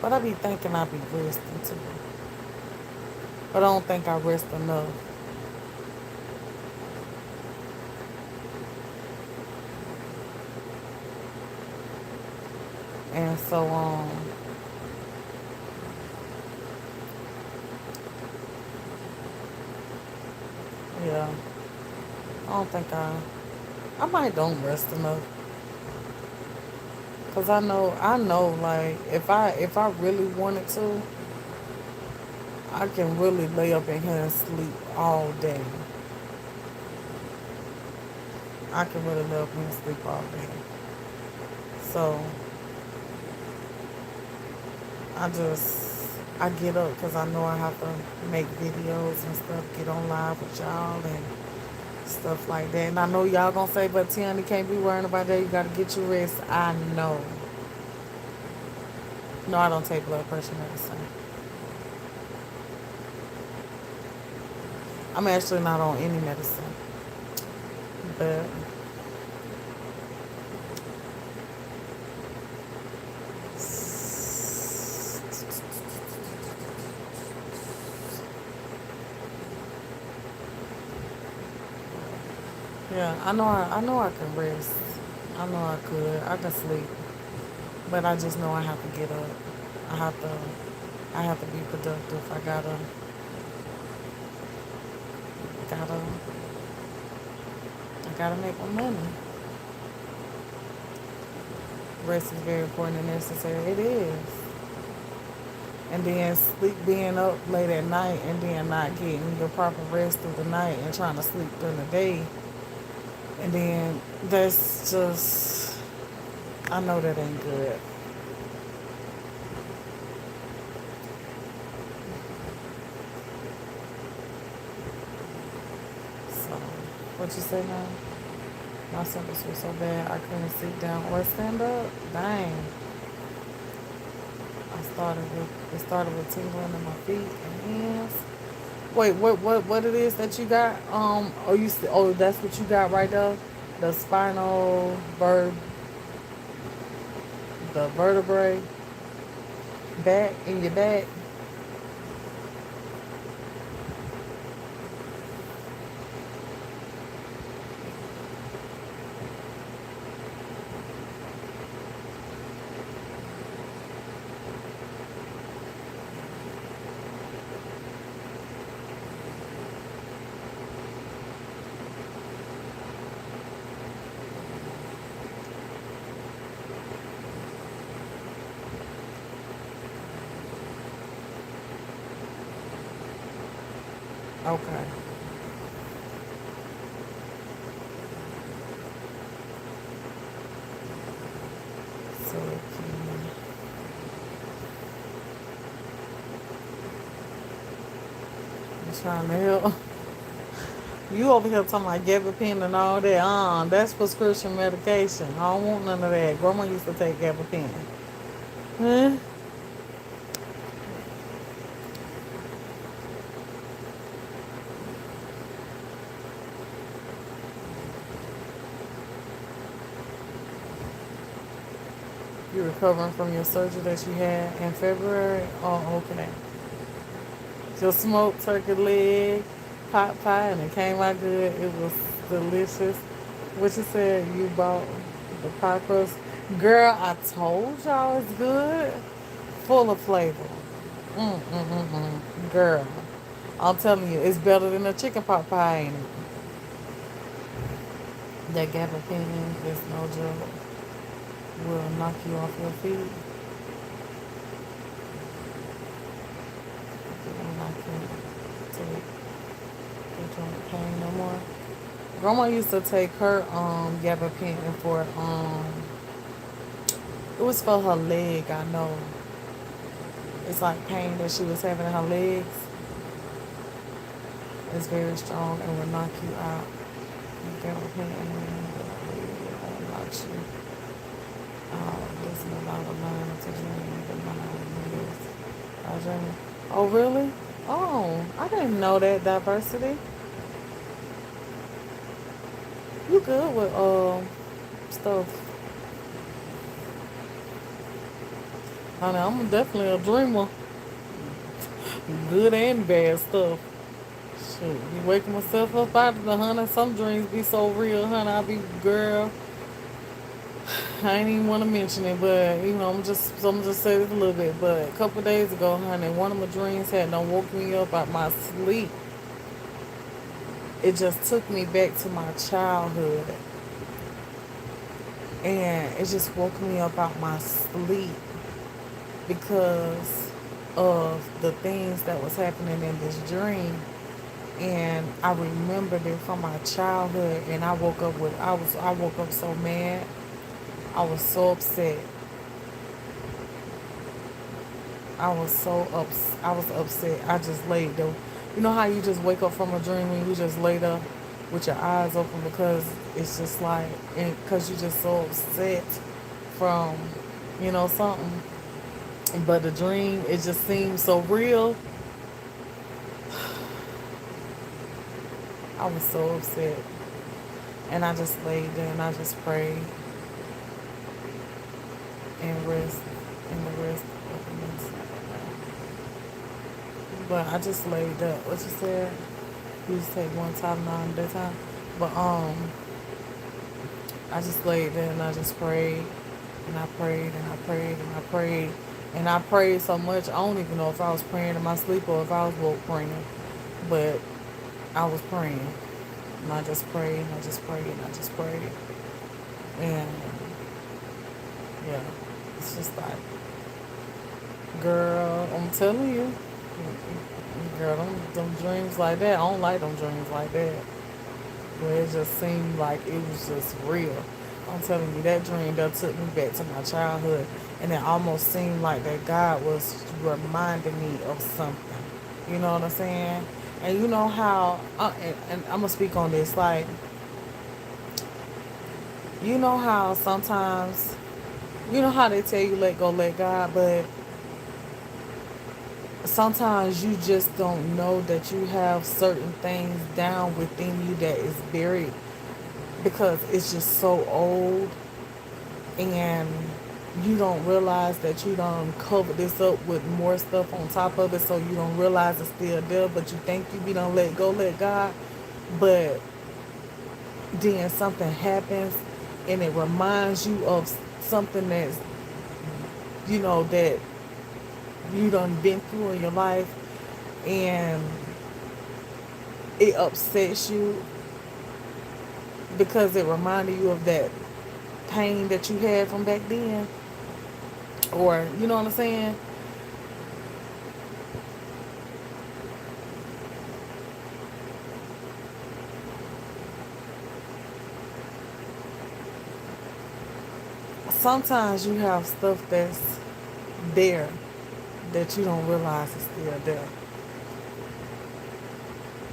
But I be thinking I be resting too. But I don't think I rest enough. And so, yeah, I don't think I might don't rest enough. Cause I know, like if I really wanted to, I can really lay up in here and sleep all day. I can really lay up in here and sleep all day. So I get up because I know I have to make videos and stuff, get on live with y'all and stuff like that. And I know y'all gonna say, but Tiana can't be worrying about that. You gotta get your rest. I know. No, I don't take blood pressure medicine. I'm actually not on any medicine, but yeah, I know I can rest. I know I could. I can sleep, but I just know I have to get up. I have to. I have to be productive. Gotta, I gotta make my money. Rest is very important and necessary. It is. And then sleep, being up late at night and then not getting your proper rest through the night and trying to sleep during the day. And then that's just, I know that ain't good. So, what you say now? My symptoms were so bad I couldn't sit down or stand up. Dang. It started with tingling in my feet and hands. Wait, what it is that you got? That's what you got right there. The spinal verb, the vertebrae, back in your back. Okay. So I'm trying to help. You over here talking about gabapentin and all that. That's prescription medication. I don't want none of that. Grandma used to take gabapentin. Huh? You recovering from your surgery that you had in February? Oh, okay. Just smoked turkey leg, pot pie, and it came out good. It was delicious. What you said you bought the pie crust? Girl, I told y'all it's good. Full of flavor. Girl, I'm telling you, it's better than a chicken pot pie, ain't it? That gabapentin is no joke. Will knock you off your feet. It will knock you to the joint pain no more. Grandma used to take her gabapentin for it was for her leg, I know. It's like pain that she was having in her legs. It's very strong and will knock you out. Gabapentin knocks you out. Listen no longer learn to dream the mind is. I dream. Oh really? Oh, I didn't know that diversity. You good with stuff. Honey, I'm definitely a dreamer. Good and bad stuff. Shoot, you waking myself up out of the honey. Some dreams be so real, honey. I be girl. I ain't even want to mention it, but I'm just say this a little bit. But a couple of days ago, honey, one of my dreams had done woke me up out my sleep. It just took me back to my childhood, and it just woke me up out my sleep because of the things that was happening in this dream. And I remembered it from my childhood, and I woke up so mad. I was so upset. I was upset. I just laid there. You know how you just wake up from a dream and you just lay there with your eyes open because it's just like, because you just so upset from, something. But the dream, it just seemed so real. I was so upset. And I just laid there and I just prayed and rest in the rest of this. But I just laid there. What you said? You just take one time, nine at a time. But I just laid there and I just prayed and I prayed and I prayed and I prayed and I prayed so much I don't even know if I was praying in my sleep or if I was woke praying. But I was praying and I just prayed and I just prayed and I just prayed. And yeah, it's just like, girl, I'm telling you, girl, them dreams like that, I don't like them dreams like that. Where it just seemed like it was just real. I'm telling you, that dream that took me back to my childhood, and it almost seemed like that God was reminding me of something. You know what I'm saying? And you know how, and I'm gonna speak on this. Like, you know how sometimes, you know how they tell you let go, let God, but sometimes you just don't know that you have certain things down within you that is buried because it's just so old, and you don't realize that you done covered this up with more stuff on top of it, so you don't realize it's still there, but you think you be done let go, let God, but then something happens and it reminds you of something that's, that you done been through in your life, and it upsets you because it reminded you of that pain that you had from back then, or you know what I'm saying. Sometimes you have stuff that's there that you don't realize is still there.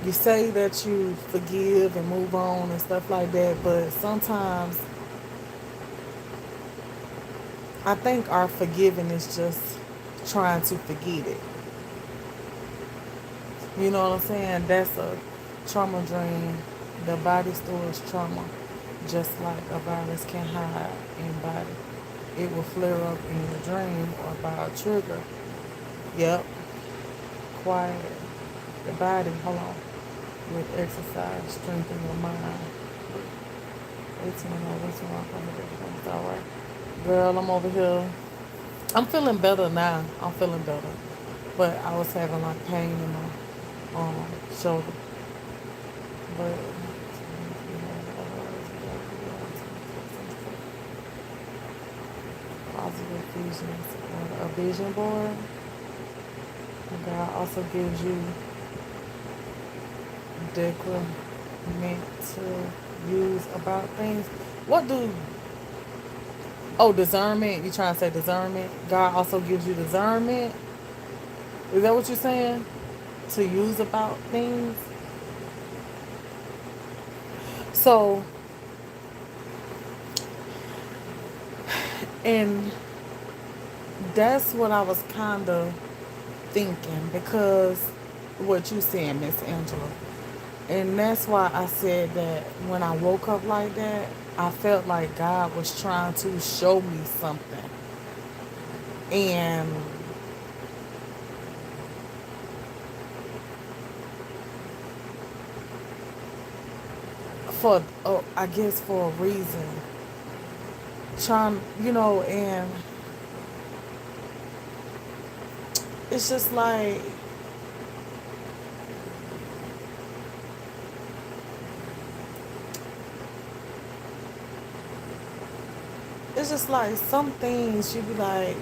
You say that you forgive and move on and stuff like that, but sometimes I think our forgiving is just trying to forget it. You know what I'm saying? That's a trauma dream. The body stores trauma, just like a virus can hide in body. It will flare up in your dream or by a trigger. Yep, quiet. The body, hold on. With exercise, strengthen your mind. 18 what's wrong with it? All right. Girl, I'm over here. I'm feeling better now. I'm feeling better. But I was having like pain in my shoulder. But positive visions. A vision board. And God also gives you decrement to use about things. What do discernment? You trying to say discernment? God also gives you discernment. Is that what you're saying? To use about things. So, and that's what I was kind of thinking, because what you saying, Miss Angela. And that's why I said that when I woke up like that, I felt like God was trying to show me something. And for, I guess for a reason. Trying, and it's just like, some things you be like,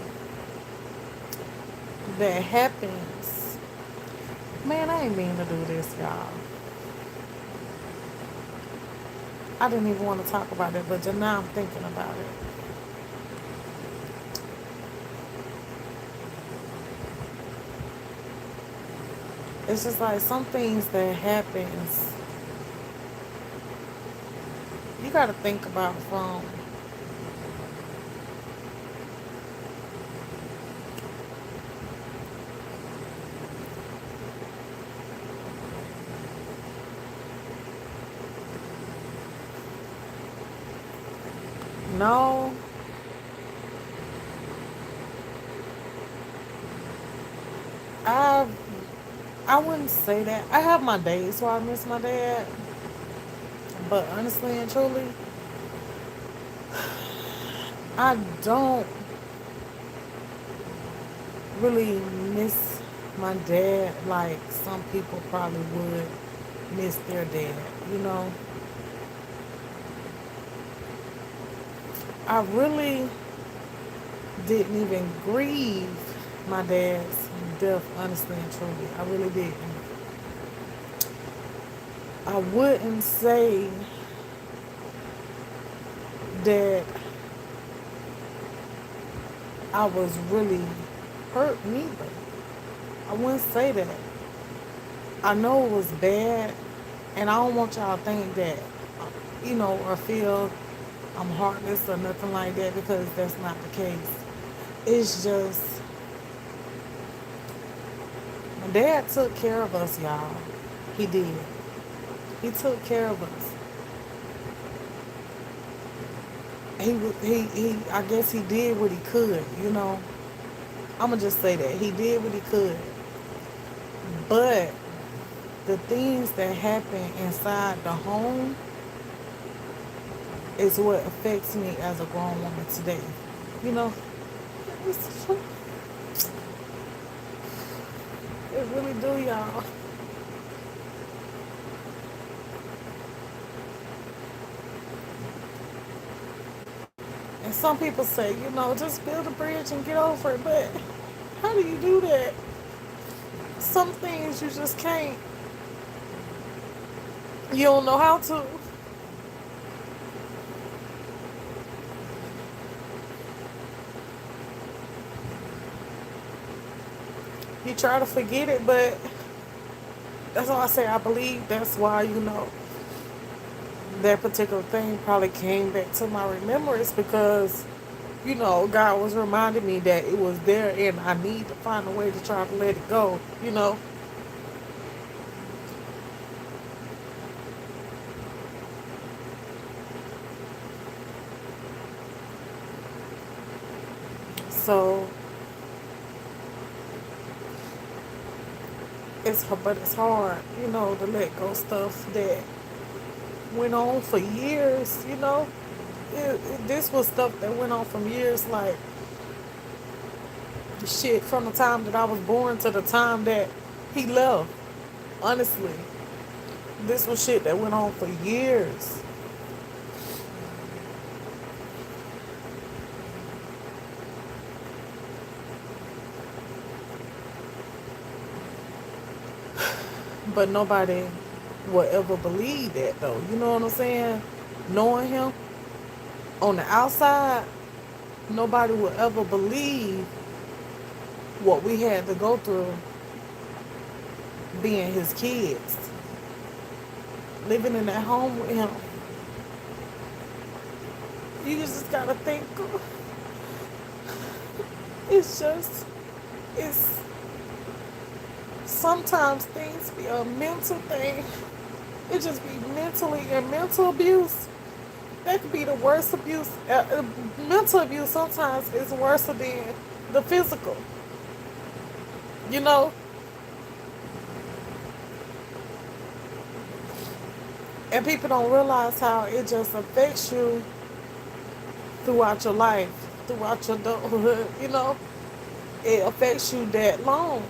that happens. Man, I ain't mean to do this, y'all. I didn't even want to talk about it, but just now I'm thinking about it. It's just like some things that happens, you got to think about from, no, I I wouldn't say that. I have my days where I miss my dad, but honestly and truly, I don't really miss my dad like some people probably would miss their dad. You know, I really didn't even grieve my dad's death, honestly and truly. I really didn't. I wouldn't say that I was really hurt neither. I wouldn't say that. I know it was bad, and I don't want y'all to think that, or feel I'm heartless or nothing like that, because that's not the case. It's just my dad took care of us, y'all. He did. He took care of us. He I guess he did what he could. I'ma just say that. He did what he could. But the things that happen inside the home is what affects me as a grown woman today. You know? It's, it really do, y'all. And some people say, just build a bridge and get over it. But how do you do that? Some things you just can't. You don't know how to. You try to forget it, but that's why I say I believe that's why, that particular thing probably came back to my remembrance, because, God was reminding me that it was there and I need to find a way to try to let it go. So but it's hard, to let go stuff that went on for years. This was stuff that went on from years, like shit, from the time that I was born to the time that he left. Honestly, this was shit that went on for years. But nobody will ever believe that, though. You know what I'm saying? Knowing him on the outside, nobody will ever believe what we had to go through being his kids, living in that home with him. You just gotta think. It's just, it's sometimes things be a mental thing. It just be mentally, and mental abuse. That could be the worst abuse. Mental abuse sometimes is worse than the physical. You know? And people don't realize how it just affects you throughout your life, throughout your adulthood. It affects you that long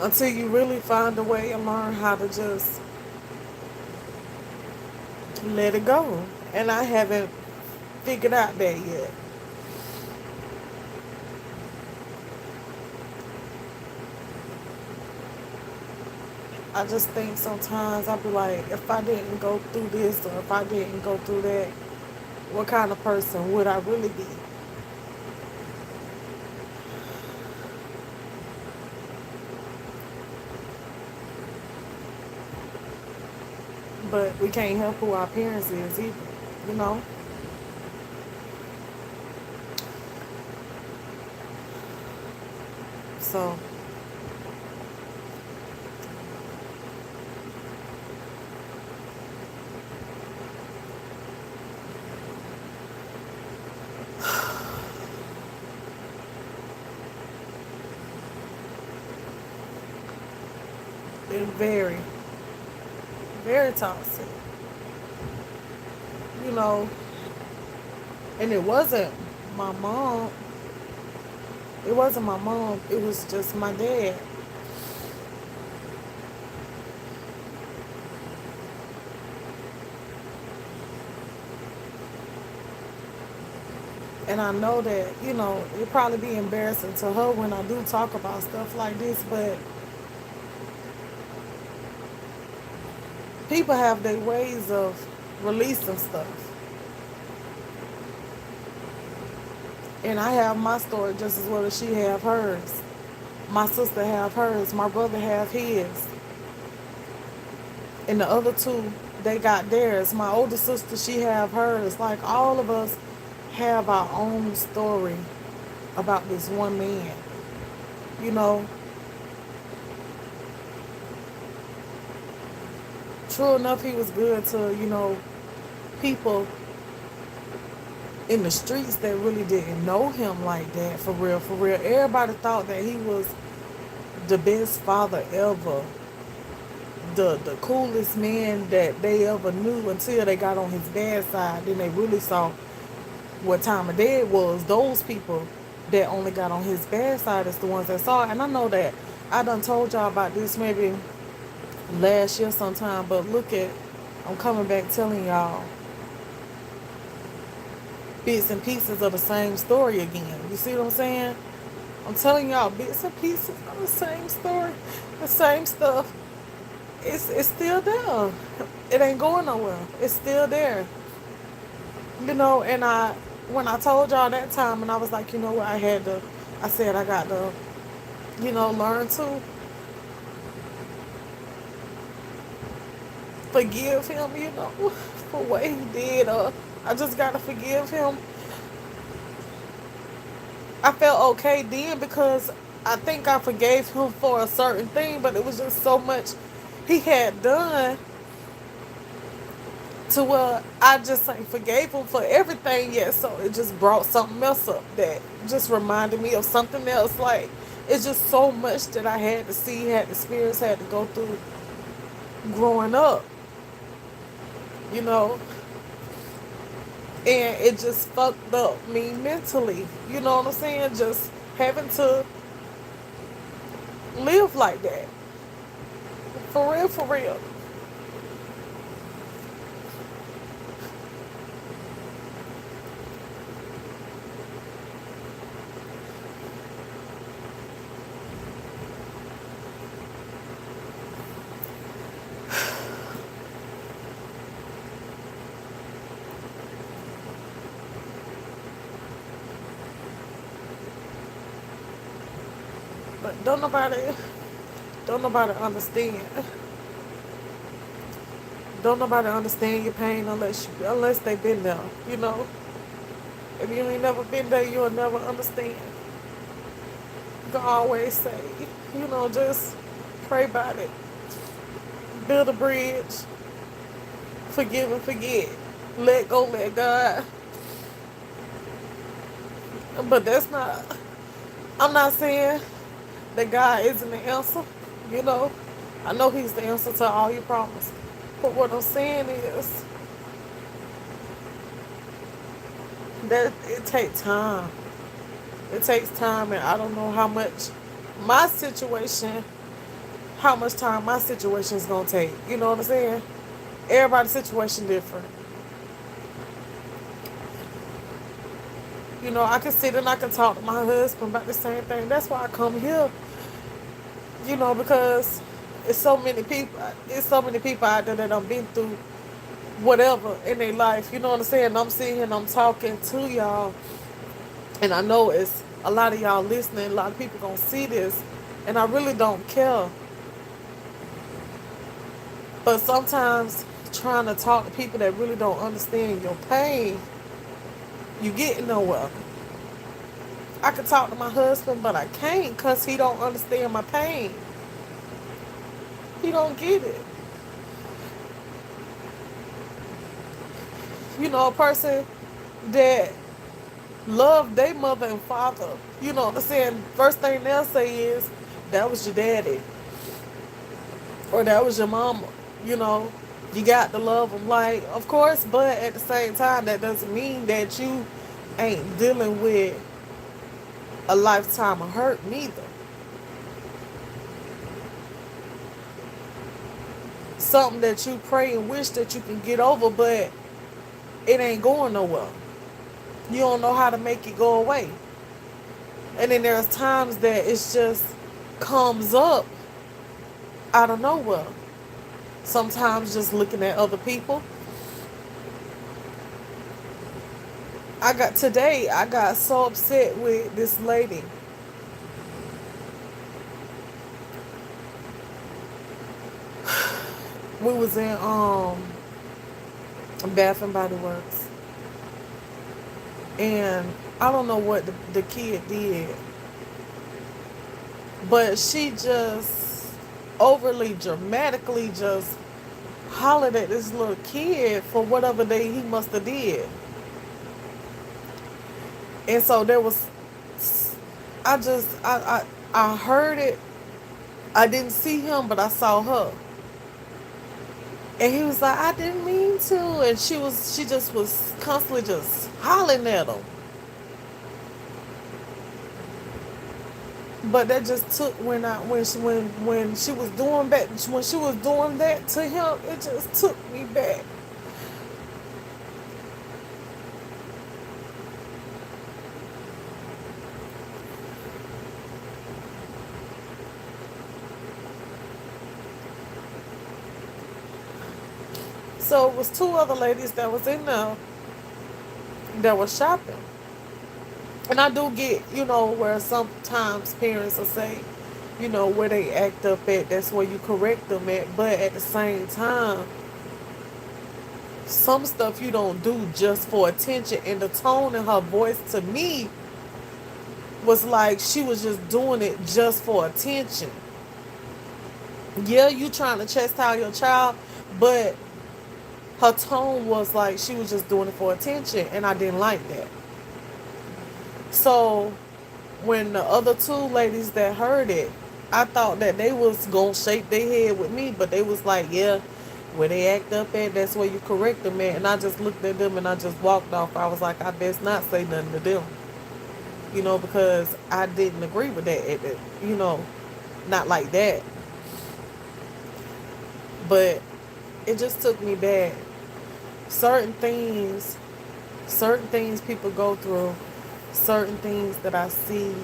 until you really find a way and learn how to just let it go. And I haven't figured out that yet. I just think sometimes I'll be like, if I didn't go through this or if I didn't go through that, what kind of person would I really be? But we can't help who our parents is either, you know? So, it's very, very toxic, you know? And it wasn't my mom. It wasn't my mom. It was just my dad. And I know that, it probably be embarrassing to her when I do talk about stuff like this, but people have their ways of releasing stuff. And I have my story just as well as she have hers. My sister have hers. My brother have his. And the other two, they got theirs. My older sister, she have hers. Like all of us have our own story about this one man. You know, true enough, he was good to, people in the streets that really didn't know him like that, for real, for real. Everybody thought that he was the best father ever, the coolest man that they ever knew until they got on his bad side. Then they really saw what time of day it was. Those people that only got on his bad side is the ones that saw it. And I know that I done told y'all about this maybe last year sometime, but look at, I'm coming back telling y'all bits and pieces of the same story again. You see what I'm saying? I'm telling y'all bits and pieces of the same story, the same stuff. It's still there. It ain't going nowhere. It's still there. And when I told y'all that time, and I was like, you know what, I said I got to, learn to forgive him, for what he did. I just got to forgive him. I felt okay then because I think I forgave him for a certain thing, but it was just so much he had done to where I just ain't forgave him for everything yet. So it just brought something else up that just reminded me of something else. Like, it's just so much that I had to see, had to experience, had to go through growing up, you know. And it just fucked up me mentally. You know what I'm saying? Just having to live like that. For real, for real. But don't nobody understand. Don't nobody understand your pain unless they been there, you know. If you ain't never been there, you'll never understand. You can always say, just pray about it. Build a bridge. Forgive and forget. Let go, let God. But I'm not saying that God isn't the answer, you know. I know He's the answer to all your problems. But what I'm saying is that it takes time. It takes time, and I don't know how much time my situation is going to take. You know what I'm saying? Everybody's situation different. I can sit and I can talk to my husband about the same thing. That's why I come here, because it's so many people out there that have been through whatever in their life. You know what I'm saying? I'm sitting here and I'm talking to y'all, and I know it's a lot of y'all listening. A lot of people gonna see this, and I really don't care. But sometimes trying to talk to people that really don't understand your pain, you get nowhere. I can talk to my husband, but I can't because he don't understand my pain. He don't get it. A person that love their mother and father, you know what I'm saying? First thing they'll say is, that was your daddy. Or that was your mama. You got to love them. Like, of course, but at the same time, that doesn't mean that you ain't dealing with a lifetime of hurt neither. Something that you pray and wish that you can get over, but it ain't going nowhere. You don't know how to make it go away. And then there's times that it's just comes up out of nowhere. Sometimes just looking at other people. I got so upset with this lady. We was in Bath and Body Works, and I don't know what the kid did, but she just overly dramatically just hollered at this little kid for whatever he must have did. And so there was, I just I heard it. I didn't see him, but I saw her. And he was like, I didn't mean to. And she just was constantly just hollering at him. But that just took when she was doing back when she was doing that to him, it just took me back. So it was two other ladies that was in there that was shopping. And I do get, where sometimes parents will say, where they act up at, that's where you correct them at. But at the same time, some stuff you don't do just for attention. And the tone in her voice to me was like she was just doing it just for attention. Yeah, you trying to chastise your child, but her tone was like she was just doing it for attention. And I didn't like that. So when the other two ladies that heard it, I thought that they was gonna shake their head with me, but they was like, yeah, where they act up at, that's where you correct them at. And I just looked at them and I just walked off. I was like, I best not say nothing to them, because I didn't agree with that, not like that. But it just took me back. Certain things, certain things people go through, certain things that I see,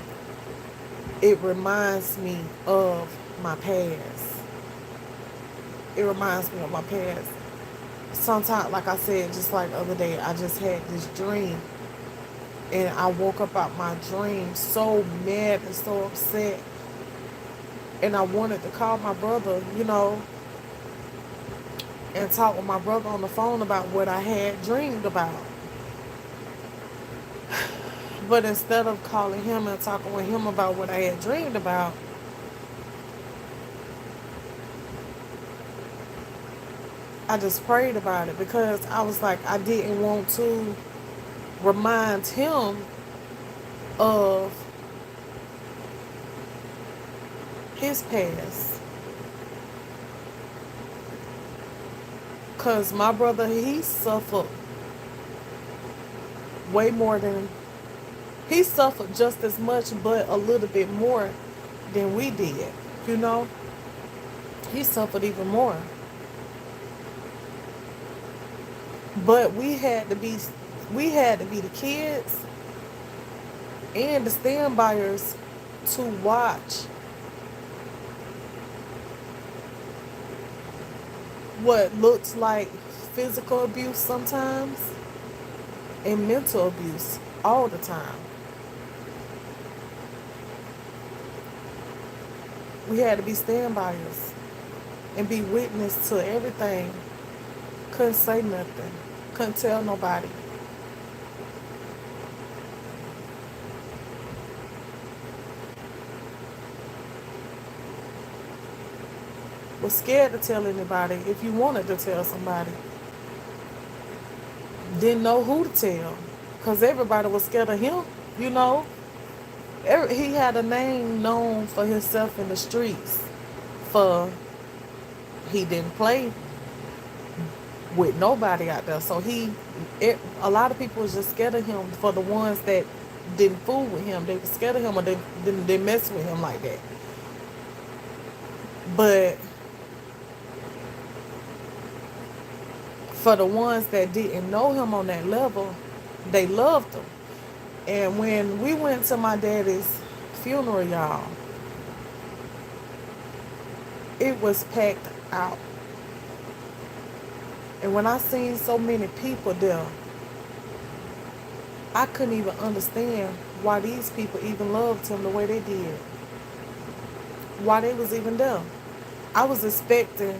it reminds me of my past. It reminds me of my past. Sometimes, like I said, just like the other day, I just had this dream. And I woke up out my dream so mad and so upset. And I wanted to call my brother, and talk with my brother on the phone about what I had dreamed about. But instead of calling him and talking with him about what I had dreamed about, I just prayed about it because I was like, I didn't want to remind him of his past. Because my brother, he suffered way more than, he suffered just as much, but a little bit more than we did, you know? He suffered even more. But we had to be the kids and the standbyers to watch what looks like physical abuse sometimes and mental abuse all the time. We had to be standbyers and be witness to everything. Couldn't say nothing. Couldn't tell nobody. Was scared to tell anybody if you wanted to tell somebody. Didn't know who to tell. Because everybody was scared of him, you know. He had a name known for himself in the streets. For he didn't play with nobody out there. So a lot of people was just scared of him for the ones that didn't fool with him. They were scared of him or they didn't mess with him like that. But for the ones that didn't know him on that level, they loved him. And when we went to my daddy's funeral, y'all, it was packed out. And when I seen so many people there, I couldn't even understand why these people even loved him the way they did. Why they was even there. I was expecting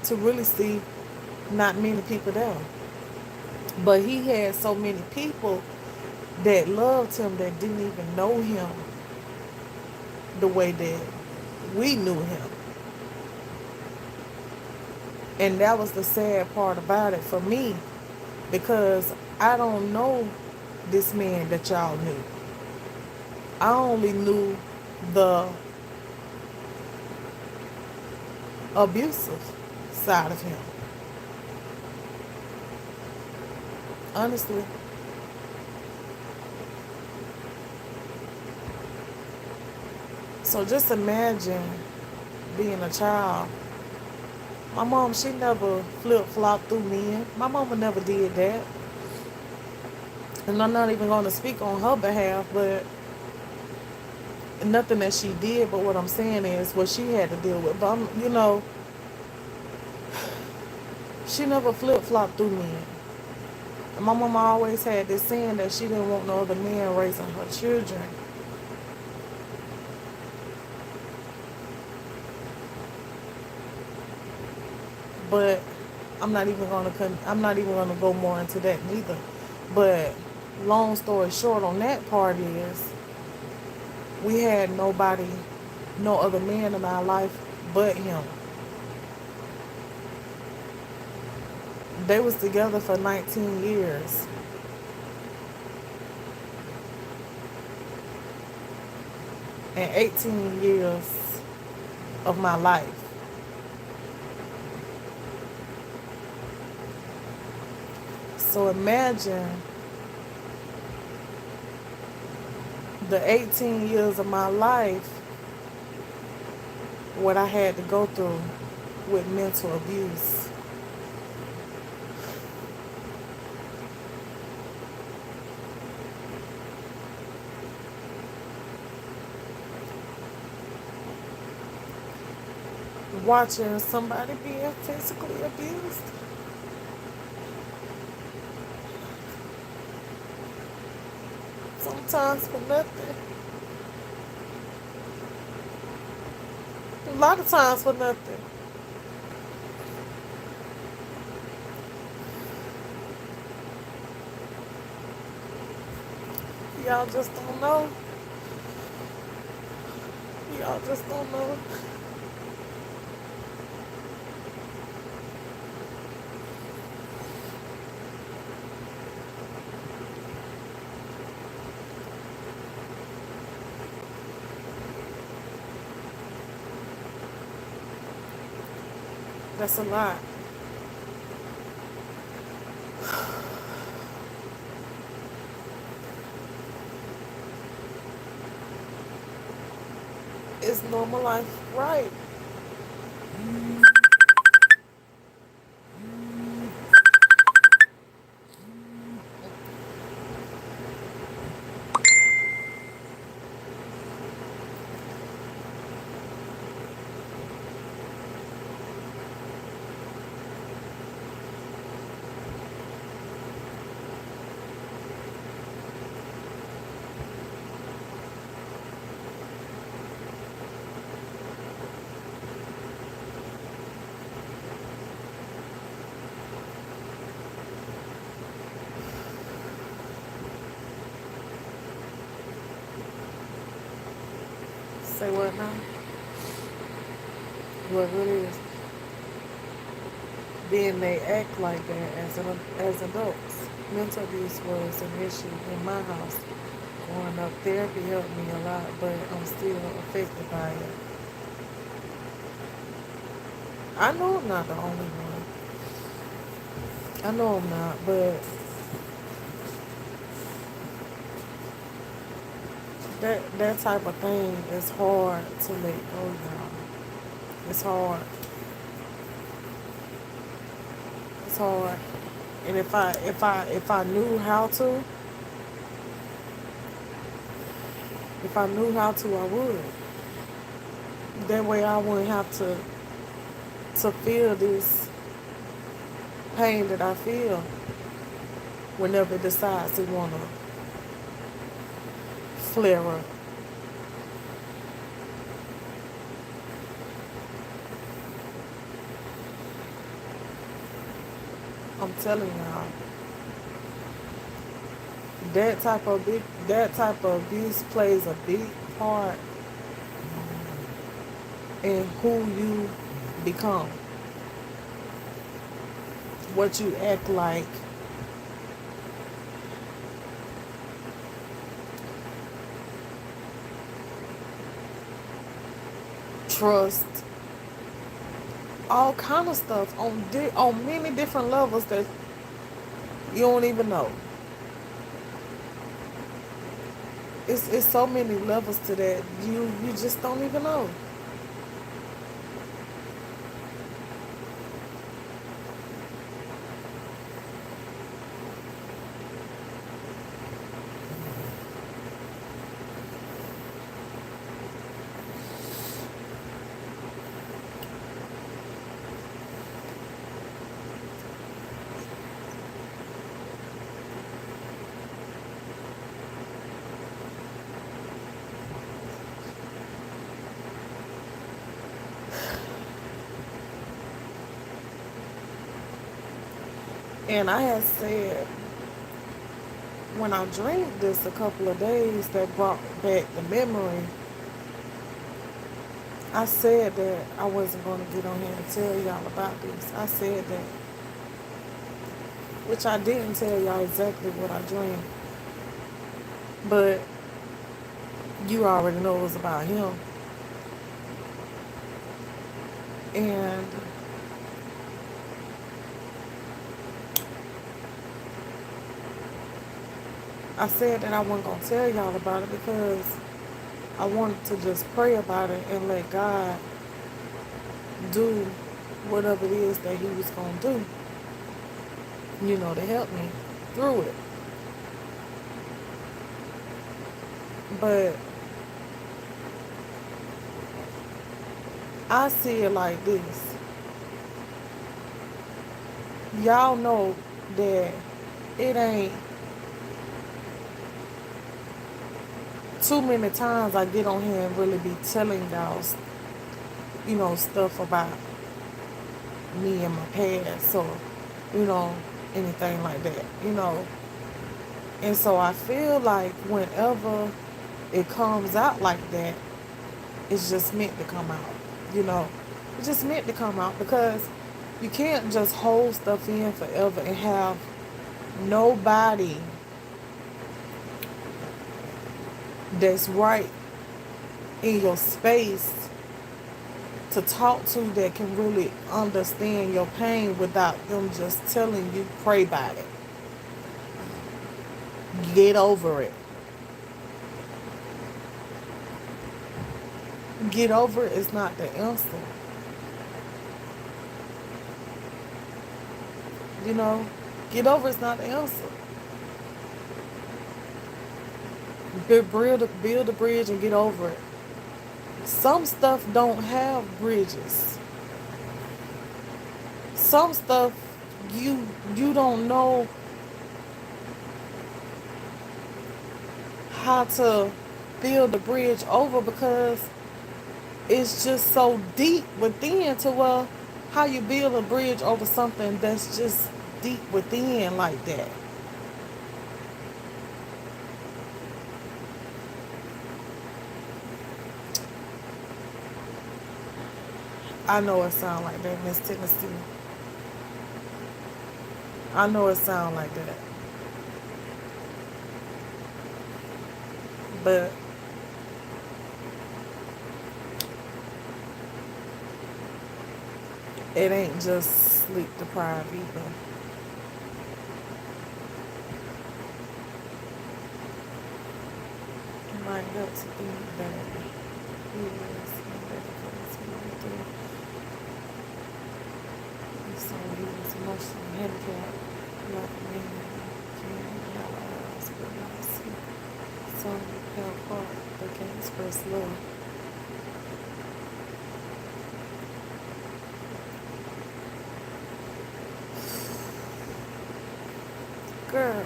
to really see not many people there. But he had so many people that loved him that didn't even know him the way that we knew him. And that was the sad part about it for me, because I don't know this man that y'all knew. I only knew the abusive side of him. Honestly. So just imagine being a child. My mom, she never flip-flopped through men. My mama never did that. And I'm not even going to speak on her behalf, but nothing that she did, but what I'm saying is what she had to deal with. But, she never flip-flopped through men. And my mama always had this saying that she didn't want no other man raising her children. But I'm not even gonna go more into that neither. But long story short on that part is we had nobody, no other man in our life but him. They was together for 19 years. And 18 years of my life. So imagine the 18 years of my life, what I had to go through with mental abuse. Watching somebody being physically abused. Sometimes for nothing. A lot of times for nothing. Y'all just don't know. Y'all just don't know. That's a lot. It's normal life, right? Say what now? What really is. Then they act like that as adults. Mental abuse was an issue in my house. Growing up, therapy helped me a lot, but I'm still affected by it. I know I'm not the only one. I know I'm not, but that type of thing is hard to let go, y'all. It's hard. It's hard. And if I knew how to, if I knew how to, I would. That way I wouldn't have to feel this pain that I feel whenever it decides to wanna. flare up. I'm telling y'all, that type of abuse plays a big part in who you become, what you act like, trust, all kind of stuff on many different levels that you don't even know. It's so many levels to that you just don't even know. And I had said when I drank this a couple of days that brought back the memory, I said that I wasn't going to get on here and tell y'all about this. I said that, which I didn't tell y'all exactly what I drank, but you already know it was about him. And I said that I wasn't going to tell y'all about it because I wanted to just pray about it and let God do whatever it is that he was going to do, to help me through it. But I see it like this. Y'all know that it ain't too many times I get on here and really be telling y'all, stuff about me and my past or, anything like that. And so I feel like whenever it comes out like that, it's just meant to come out. It's just meant to come out because you can't just hold stuff in forever and have nobody that's right in your space to talk to that can really understand your pain without them just telling you, pray about it. Get over it. Get over it is not the answer. Get over it's not the answer. Build a bridge and get over it. Some stuff don't have bridges. Some stuff you don't know how to build a bridge over because it's just so deep within to how you build a bridge over something that's just deep within like that. I know it sound like that, Miss Tennessee. I know it sound like that. But it ain't just sleep deprived either. My gut to think that he was so he was emotionally handicapped, like me, can't have eyes, but not see. Some have heart, they can't express love. Girl,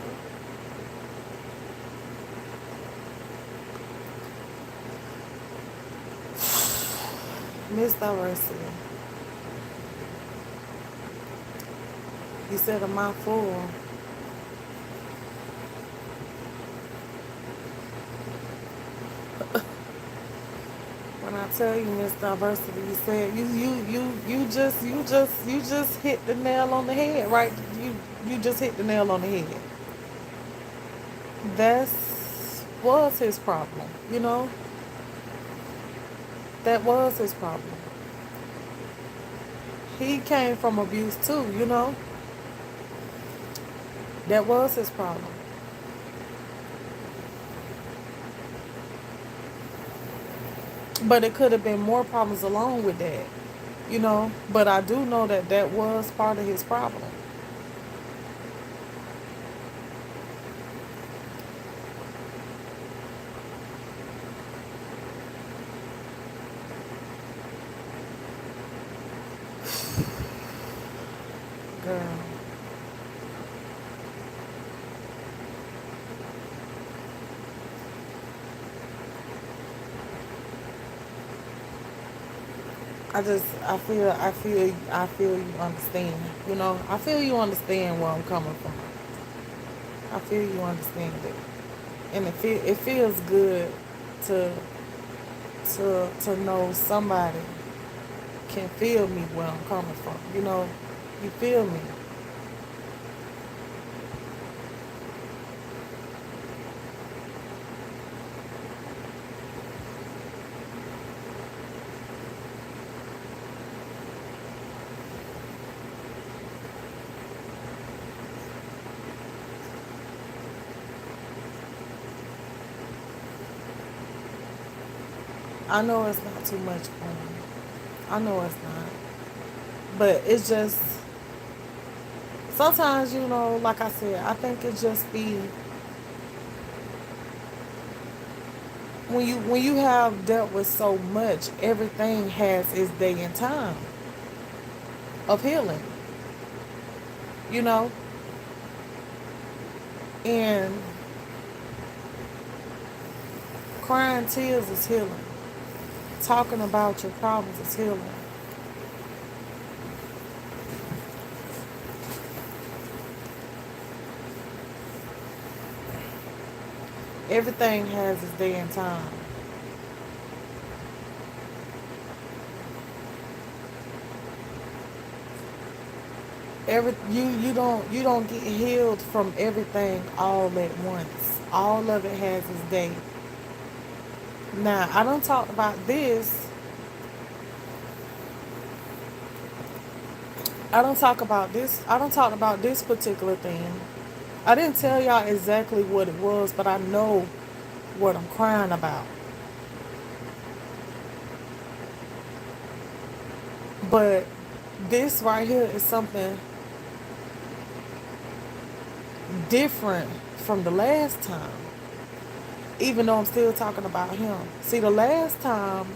Miss Diversity. You said a mouthful. When I tell you Miss Diversity, you said you just hit the nail on the head, right? You just hit the nail on the head. That was his problem, you know? That was his problem. He came from abuse too, you know? That was his problem. But it could have been more problems along with that, you know? But I do know that that was part of his problem. Girl, I feel you understand, you know? I feel you understand where I'm coming from. I feel you understand it. And it feels good to to know somebody can feel me where I'm coming from. You know, you feel me. I know it's not too much for me. I know it's not. But it's just sometimes, you know, like I said, I think it just be when you have dealt with so much, everything has its day and time of healing, you know? And crying tears is healing. Talking about your problems is healing. Everything has its day and time. You don't get healed from everything all at once. All of it has its day. Now I don't talk about this. I don't talk about this particular thing. I didn't tell y'all exactly what it was, but I know what I'm crying about. But this right here is something different from the last time. Even though I'm still talking about him. See, the last time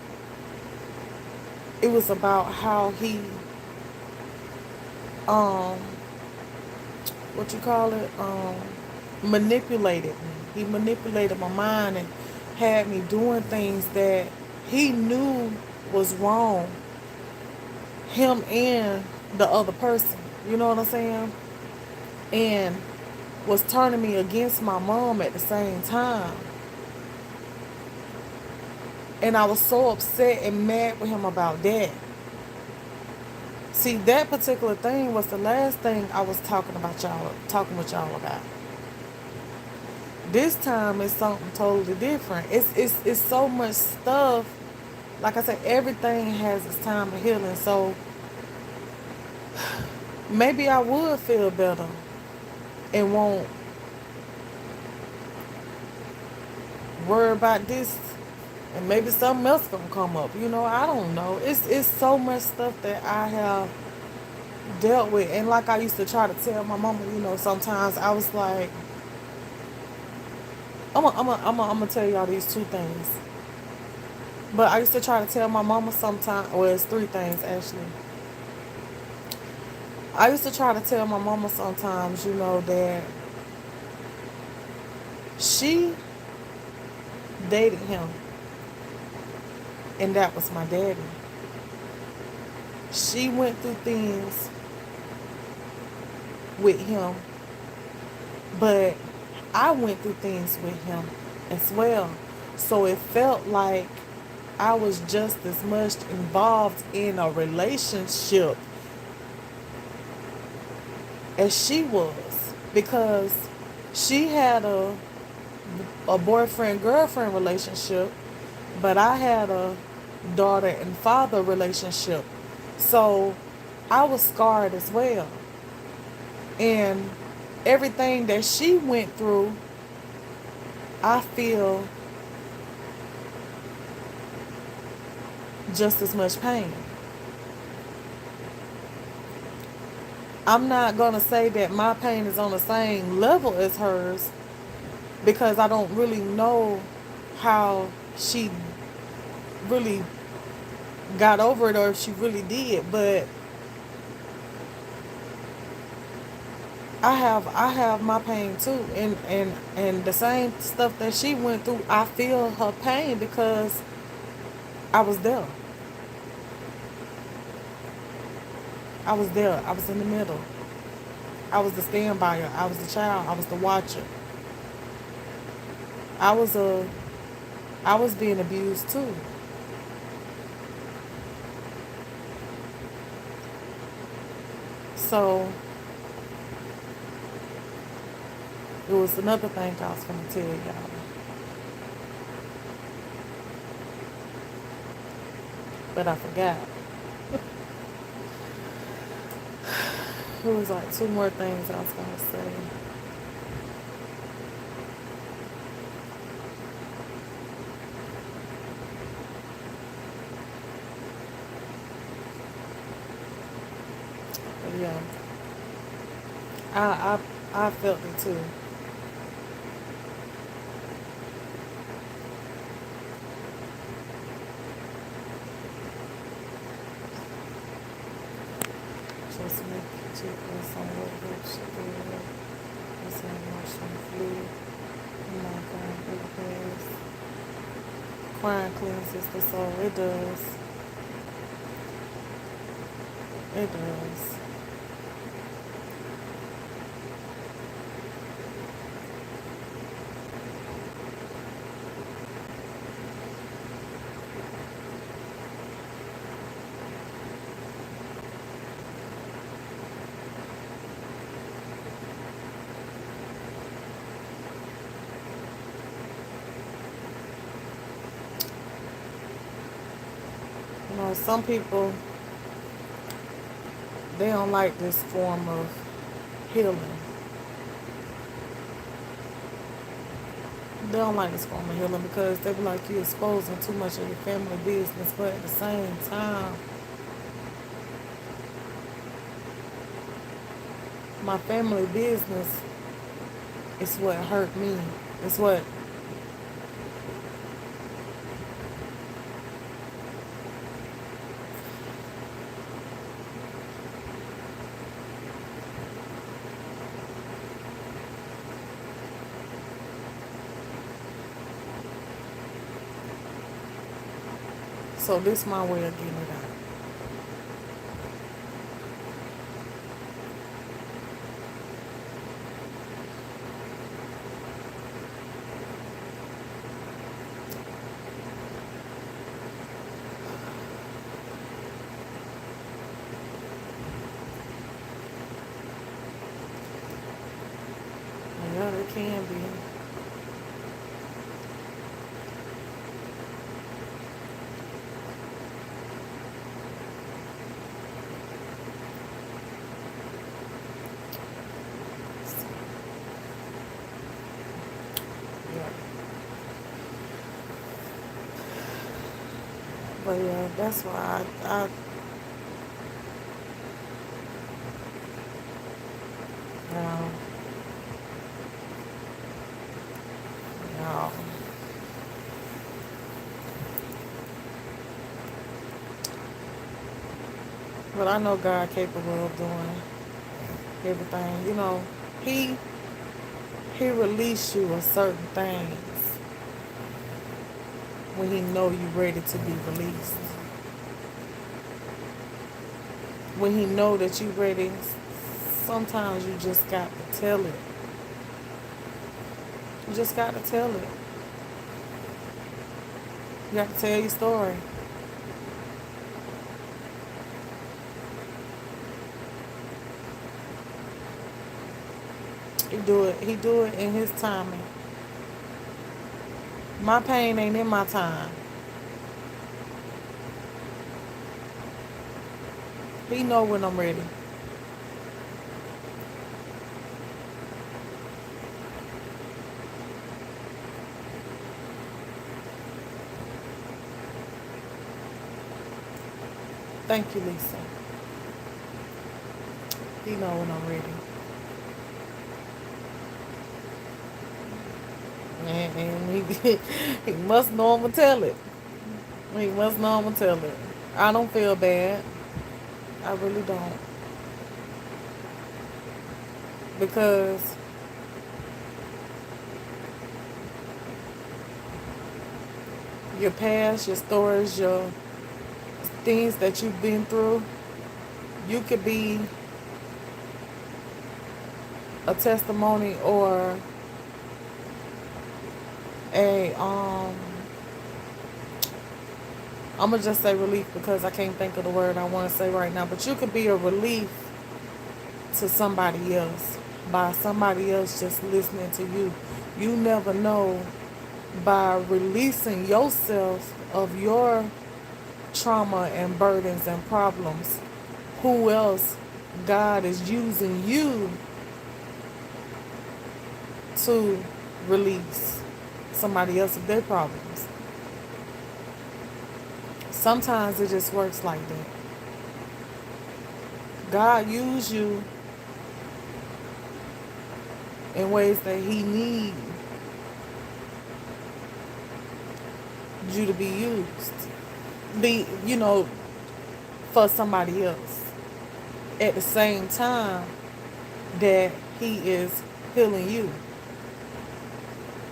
it was about how he um what you call it manipulated me. He manipulated my mind and had me doing things that he knew was wrong, him and the other person, you know what I'm saying, and was turning me against my mom at the same time. And I was so upset and mad with him about that. See, that particular thing was the last thing I was talking with y'all about. This time is something totally different. It's so much stuff. Like I said, everything has its time of healing. So maybe I would feel better and won't worry about this, and maybe something else gonna come up. You know, I don't know. It's so much stuff that I have dealt with, and like I used to try to tell my mama, you know, sometimes I was like, I'm gonna tell y'all these two things. But I used to try to tell my mama sometimes, well, it's three things actually. I used to try to tell my mama sometimes, you know, that she dated him, and that was my daddy. She went through things with him, but I went through things with him as well. So it felt like I was just as much involved in a relationship as she was, because she had a boyfriend girlfriend relationship, but I had a daughter and father relationship. So I was scarred as well. And everything that she went through, I feel just as much pain. I'm not going to say that my pain is on the same level as hers, because I don't really know how she really got over it, or if she really did. But I have my pain too, and the same stuff that she went through, I feel her pain because I was there. I was there. I was in the middle. I was the standbyer. I was the child. I was the watcher. I was a I was being abused too. So it was another thing I was gonna tell y'all, but I forgot. It was like two more things I was gonna say. But yeah, I I felt it too. Just make chicken some vegetable. It's an emotional flu. I'm not going to do this. Crying cleanses the soul. It does. It does. You know, some people, they don't like this form of healing. They don't like this form of healing because they be like, you exposing too much of your family business. But at the same time, my family business is what hurt me. It's what, so this my way of getting it out. Yeah, it can be. Yeah. But yeah, that's why um, yeah. But I know God capable of doing everything. You know, He He release you of certain things when He know you ready to be released. when he know that you ready, sometimes you just got to tell it. You just got to tell it. You got to tell your story. He do it. He do it in his timing. My pain ain't in my time. He know when I'm ready. Thank you, Lisa. He know when I'm ready. And he he must know I'ma tell it. He must know I'ma tell it. I don't feel bad. I really don't. Because your past, your stories, your things that you've been through, you could be a testimony or a I'm gonna just say relief because I can't think of the word I want to say right now, but you could be a relief to somebody else by somebody else just listening to you. You never know, by releasing yourself of your trauma and burdens and problems, who else God is using you to release somebody else of their problems. Sometimes it just works like that. God used you in ways that he needs you to be used. Be, for somebody else. At the same time that he is healing you.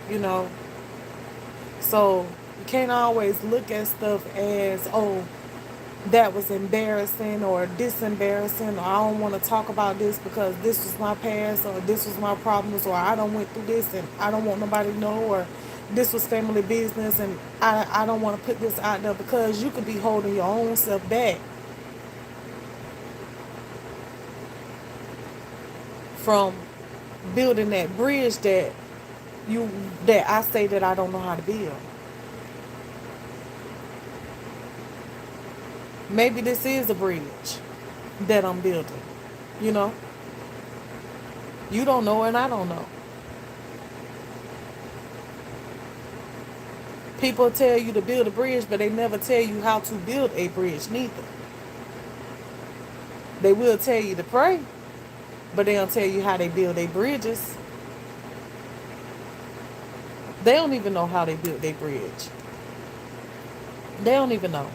You know. So you can't always look at stuff as, oh, that was embarrassing or this embarrassing, or I don't want to talk about this because this was my past or this was my problems, or I don't went through this and I don't want nobody to know, or this was family business and I don't want to put this out there, because you could be holding your own self back from building that bridge that I say that I don't know how to build. Maybe this is a bridge that I'm building. You know? You don't know and I don't know. People tell you to build a bridge, but they never tell you how to build a bridge neither. They will tell you to pray, but they don't tell you how they build their bridges. They don't even know how they built their bridge. They don't even know.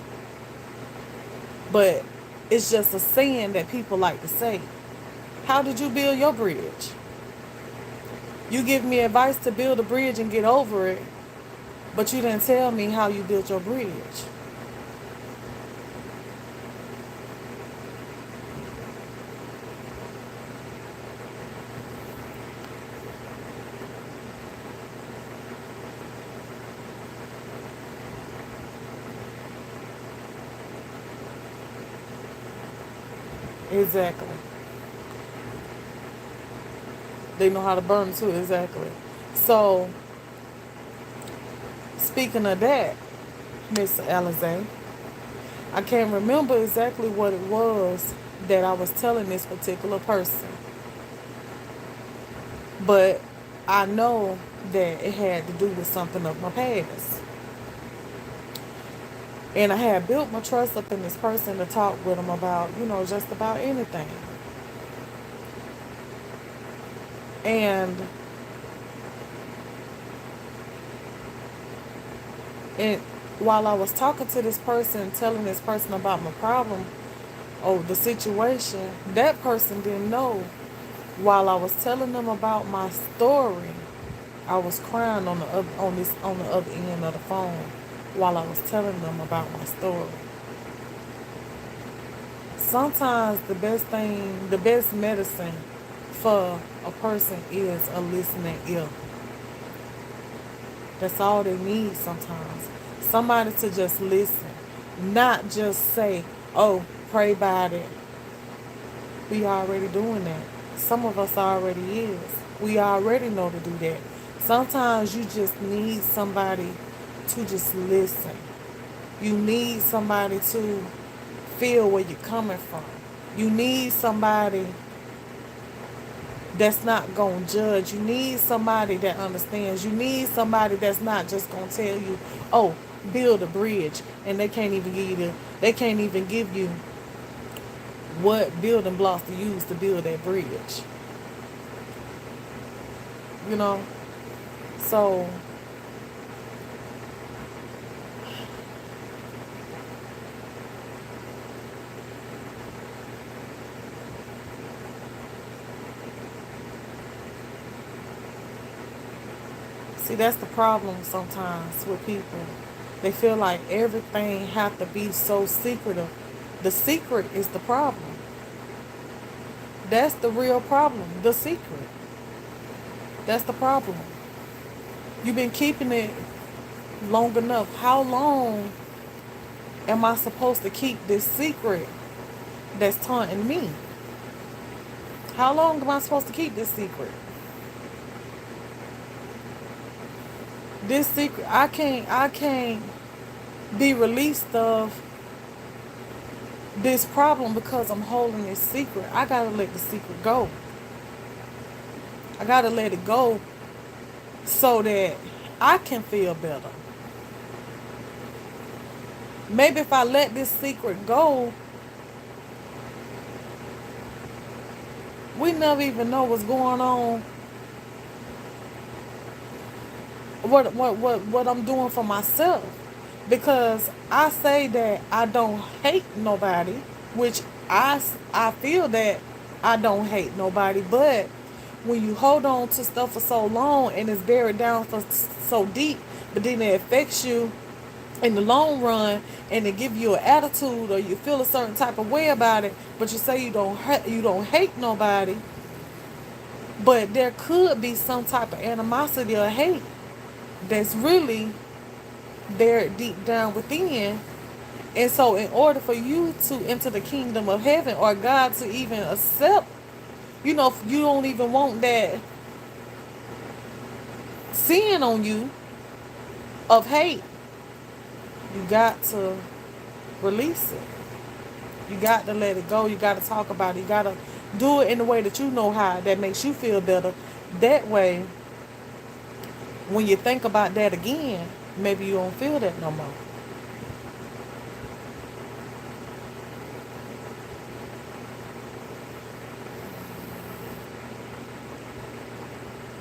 But it's just a saying that people like to say. How did you build your bridge? You give me advice to build a bridge and get over it, but you didn't tell me how you built your bridge. Exactly. They know how to burn too, exactly. So, speaking of that, Miss Alizé, I can't remember exactly what it was that I was telling this particular person. But I know that it had to do with something of my past. And I had built my trust up in this person to talk with them about, just about anything. And it, while I was talking to this person, telling this person about my problem or the situation, that person didn't know. While I was telling them about my story, I was crying on the other end of the phone while I was telling them about my story. Sometimes the best medicine for a person is a listening ear. That's all they need sometimes. Somebody to just listen, not just say, oh, pray about it. We already doing that. Some of us already is. We already know to do that. Sometimes you just need somebody to just listen. You need somebody to feel where you're coming from. You need somebody that's not going to judge. You need somebody that understands. You need somebody that's not just going to tell you, oh, build a bridge, and they can't even give you what building blocks to use to build that bridge. You know? So see, that's the problem sometimes with people. They feel like everything have to be so secretive. The secret is the problem. That's the real problem. The secret. That's the problem. You've been keeping it long enough. How long am I supposed to keep this secret that's taunting me? How long am I supposed to keep this secret? This secret, I can't be released of this problem because I'm holding this secret. I gotta let the secret go. I gotta let it go so that I can feel better. Maybe if I let this secret go, we never even know what's going on, what I'm doing for myself. Because I say that I don't hate nobody, which I feel that I don't hate nobody, but when you hold on to stuff for so long and it's buried down for so deep, but then it affects you in the long run, and it give you an attitude or you feel a certain type of way about it, but you say you don't hate nobody, but there could be some type of animosity or hate that's really buried deep down within. And so in order for you to enter the kingdom of heaven, or God to even accept, if you don't even want that sin on you of hate, you got to release it. You got to let it go. You got to talk about it. You got to do it in the way that you know how, that makes you feel better. That way, when you think about that again, maybe you don't feel that no more.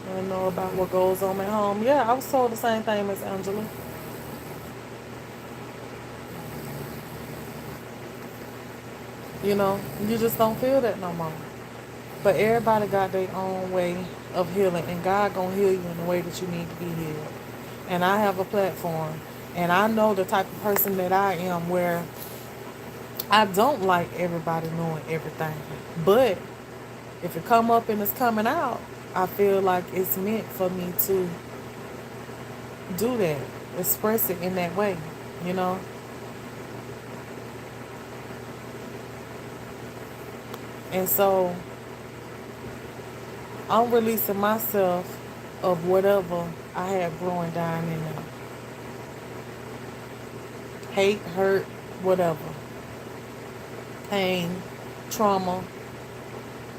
I don't know about what goes on at home. Yeah, I was told the same thing as Angela. You just don't feel that no more. But everybody got their own way of healing, and God gonna heal you in the way that you need to be healed. And I have a platform, and I know the type of person that I am, where I don't like everybody knowing everything. But if it come up and it's coming out, I feel like it's meant for me to do that, express it in that way, you know. And so I'm releasing myself of whatever I have growing down in there. Hate, hurt, whatever. Pain, trauma,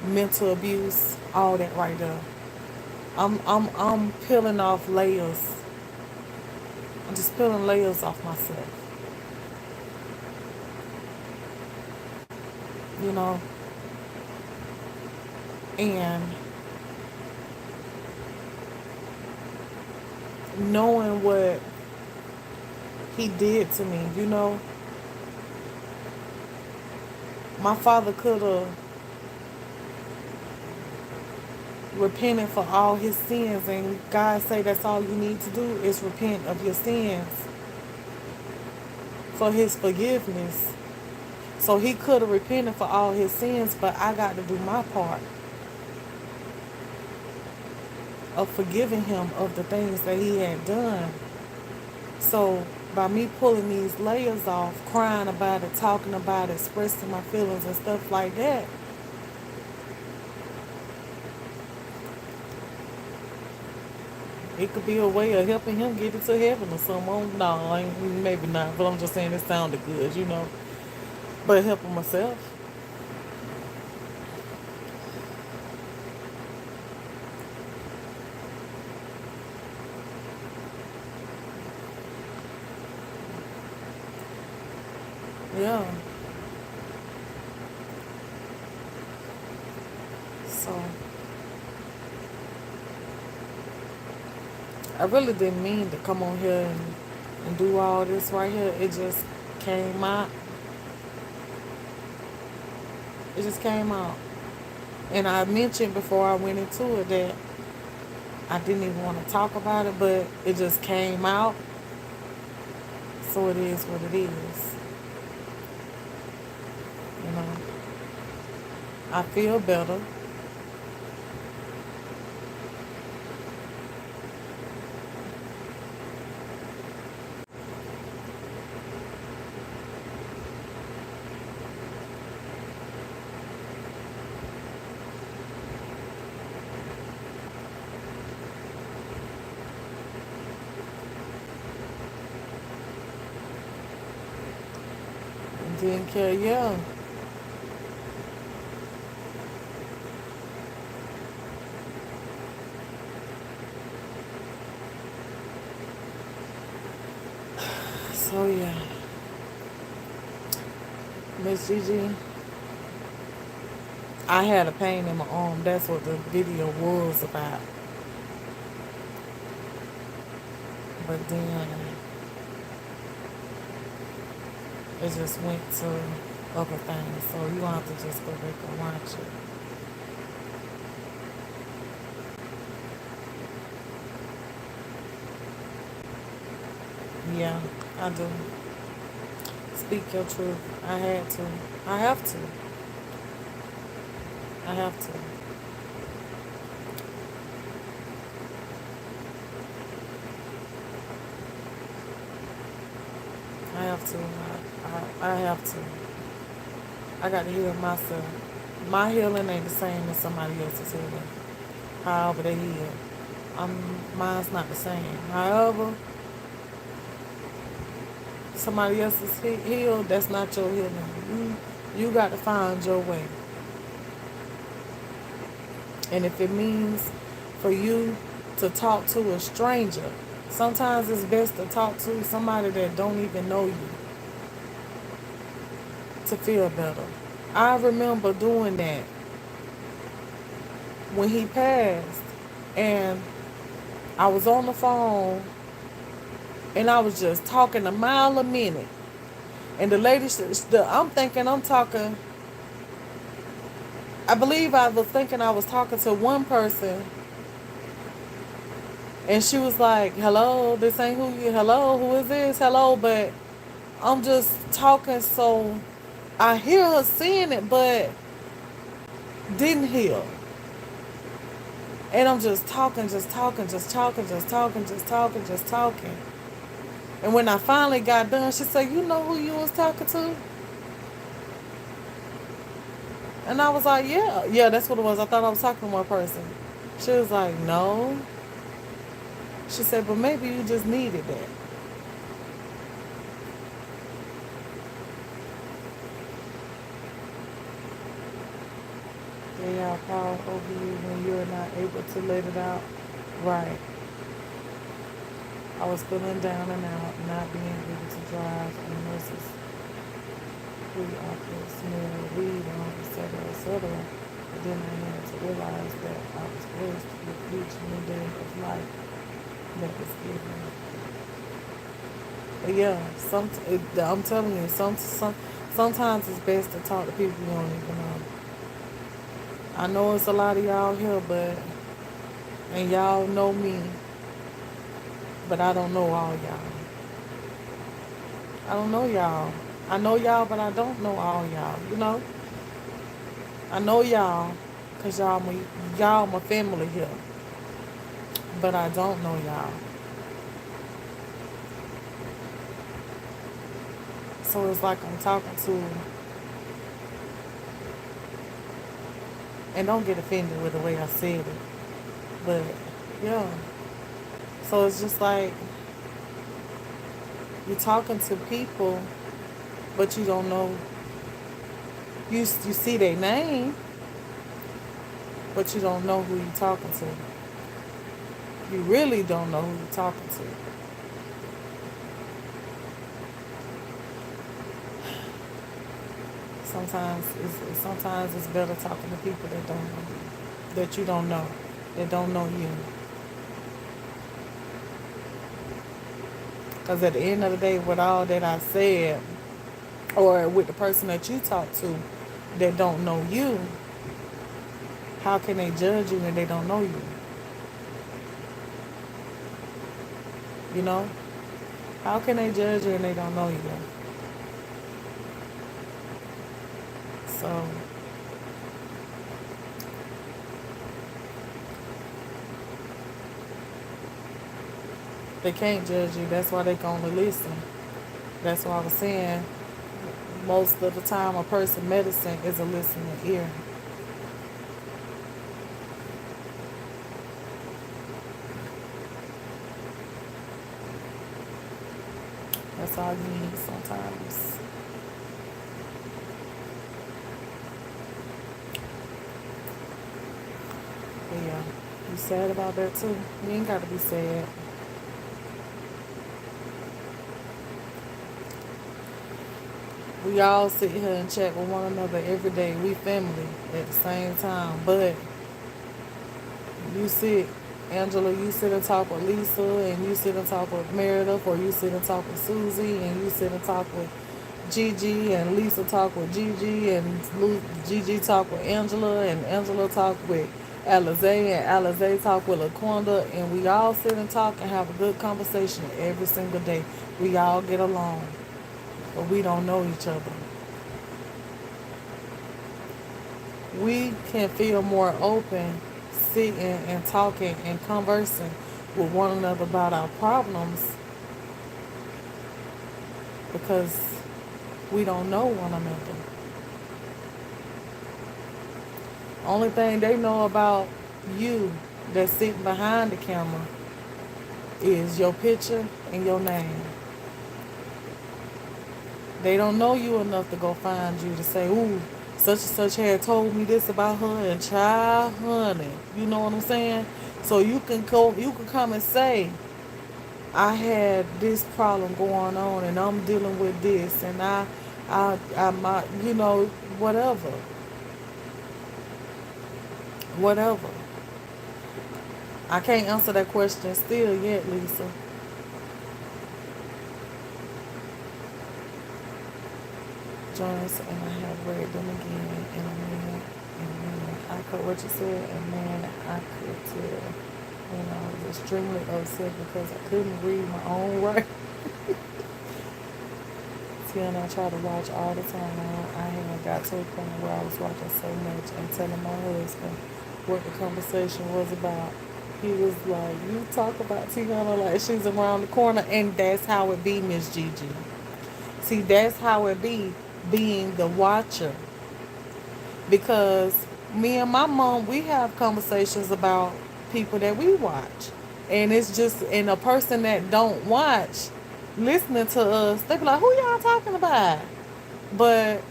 mental abuse, all that right there. I'm peeling off layers. I'm just peeling layers off myself. You know? And knowing what he did to me, my father could have repented for all his sins, and God say that's all you need to do is repent of your sins for his forgiveness. So he could have repented for all his sins, but I got to do my part of forgiving him of the things that he had done. So by me pulling these layers off, crying about it, talking about it, expressing my feelings and stuff like that, it could be a way of helping him get into heaven or something. No, maybe not, but I'm just saying it sounded good, you know. But helping myself. Yeah. So I really didn't mean to come on here and do all this right here. It just came out. It just came out. And I mentioned before I went into it that I didn't even want to talk about it, but it just came out. So it is what it is. You know, I feel better. And didn't care, yeah. So yeah, Miss Gigi, I had a pain in my arm. That's what the video was about. But then it just went to other things. So you gonna have to just go back and watch it. Yeah, I do. Speak your truth. I had to. I have to. I have to. I have to. I have to. I got to heal myself. My healing ain't the same as somebody else's healing. However they heal. Mine's not the same. However, somebody else's healed, that's not your healing. You got to find your way. And if it means for you to talk to a stranger, sometimes it's best to talk to somebody that don't even know you to feel better. I remember doing that when he passed, and I was on the phone and I was just talking a mile a minute. And the lady, I'm thinking I'm talking, I believe I was thinking I was talking to one person, and she was like, hello, this ain't who you, hello, who is this, hello, but I'm just talking, so I hear her saying it, but didn't hear. And I'm just talking, just talking, just talking, just talking, just talking, just talking. And when I finally got done, she said, you know who you was talking to? And I was like, yeah. Yeah, that's what it was. I thought I was talking to one person. She was like, no. She said, but maybe you just needed that. They have power over you when you're not able to let it out. Right. I was feeling down and out, not being able to drive, and nurses who I could smell weed on, etc. But then I had to realize that I was blessed with each new day of life that was given. But yeah, I'm telling you, sometimes it's best to talk to people you don't even know. I know it's a lot of y'all here, and y'all know me, but I don't know all y'all. I don't know y'all. I know y'all, but I don't know all y'all. I know y'all, cause y'all my family here, but I don't know y'all. So it's like I'm talking to, and don't get offended with the way I said it, but yeah. So it's just like you're talking to people, but you don't know. You see their name, but you don't know who you're talking to. You really don't know who you're talking to. Sometimes it's better talking to people that don't know you, that you don't know, that don't know you. Because at the end of the day, with all that I said, or with the person that you talk to that don't know you, how can they judge you when they don't know you? You know? How can they judge you when they don't know you? So they can't judge you. That's why they can only listen. That's why I was saying most of the time a person medicine is a listening ear. That's all you need sometimes. But yeah, you sad about that too? You ain't got to be sad. We all sit here and chat with one another every day. We family at the same time. But you sit, Angela, you sit and talk with Lisa, and you sit and talk with Meredith, or you sit and talk with Susie, and you sit and talk with Gigi, and Lisa talk with Gigi, and Gigi talk with Angela, and Angela talk with Alize, and Alize talk with LaQuanda, and we all sit and talk and have a good conversation every single day. We all get along, but we don't know each other. We can feel more open sitting and talking and conversing with one another about our problems because we don't know one another. Only thing they know about you that's sitting behind the camera is your picture and your name. They don't know you enough to go find you to say, ooh, such and such had told me this about her and child honey. You know what I'm saying? So you can come and say, I had this problem going on and I'm dealing with this and my, whatever, whatever. I can't answer that question still yet, Lisa. Jones, and I have read them again, and man, I could what you said, and man, I could tell. And I was extremely upset because I couldn't read my own writing. See, and I try to watch all the time. I had got to a point where I was watching so much and telling my husband what the conversation was about. He was like, "You talk about Tiana like she's around the corner," and that's how it be, Miss Gigi. See, that's how it be being the watcher. Because me and my mom, we have conversations about people that we watch. And it's just, and a person that don't watch, listening to us, they be like, who y'all talking about? But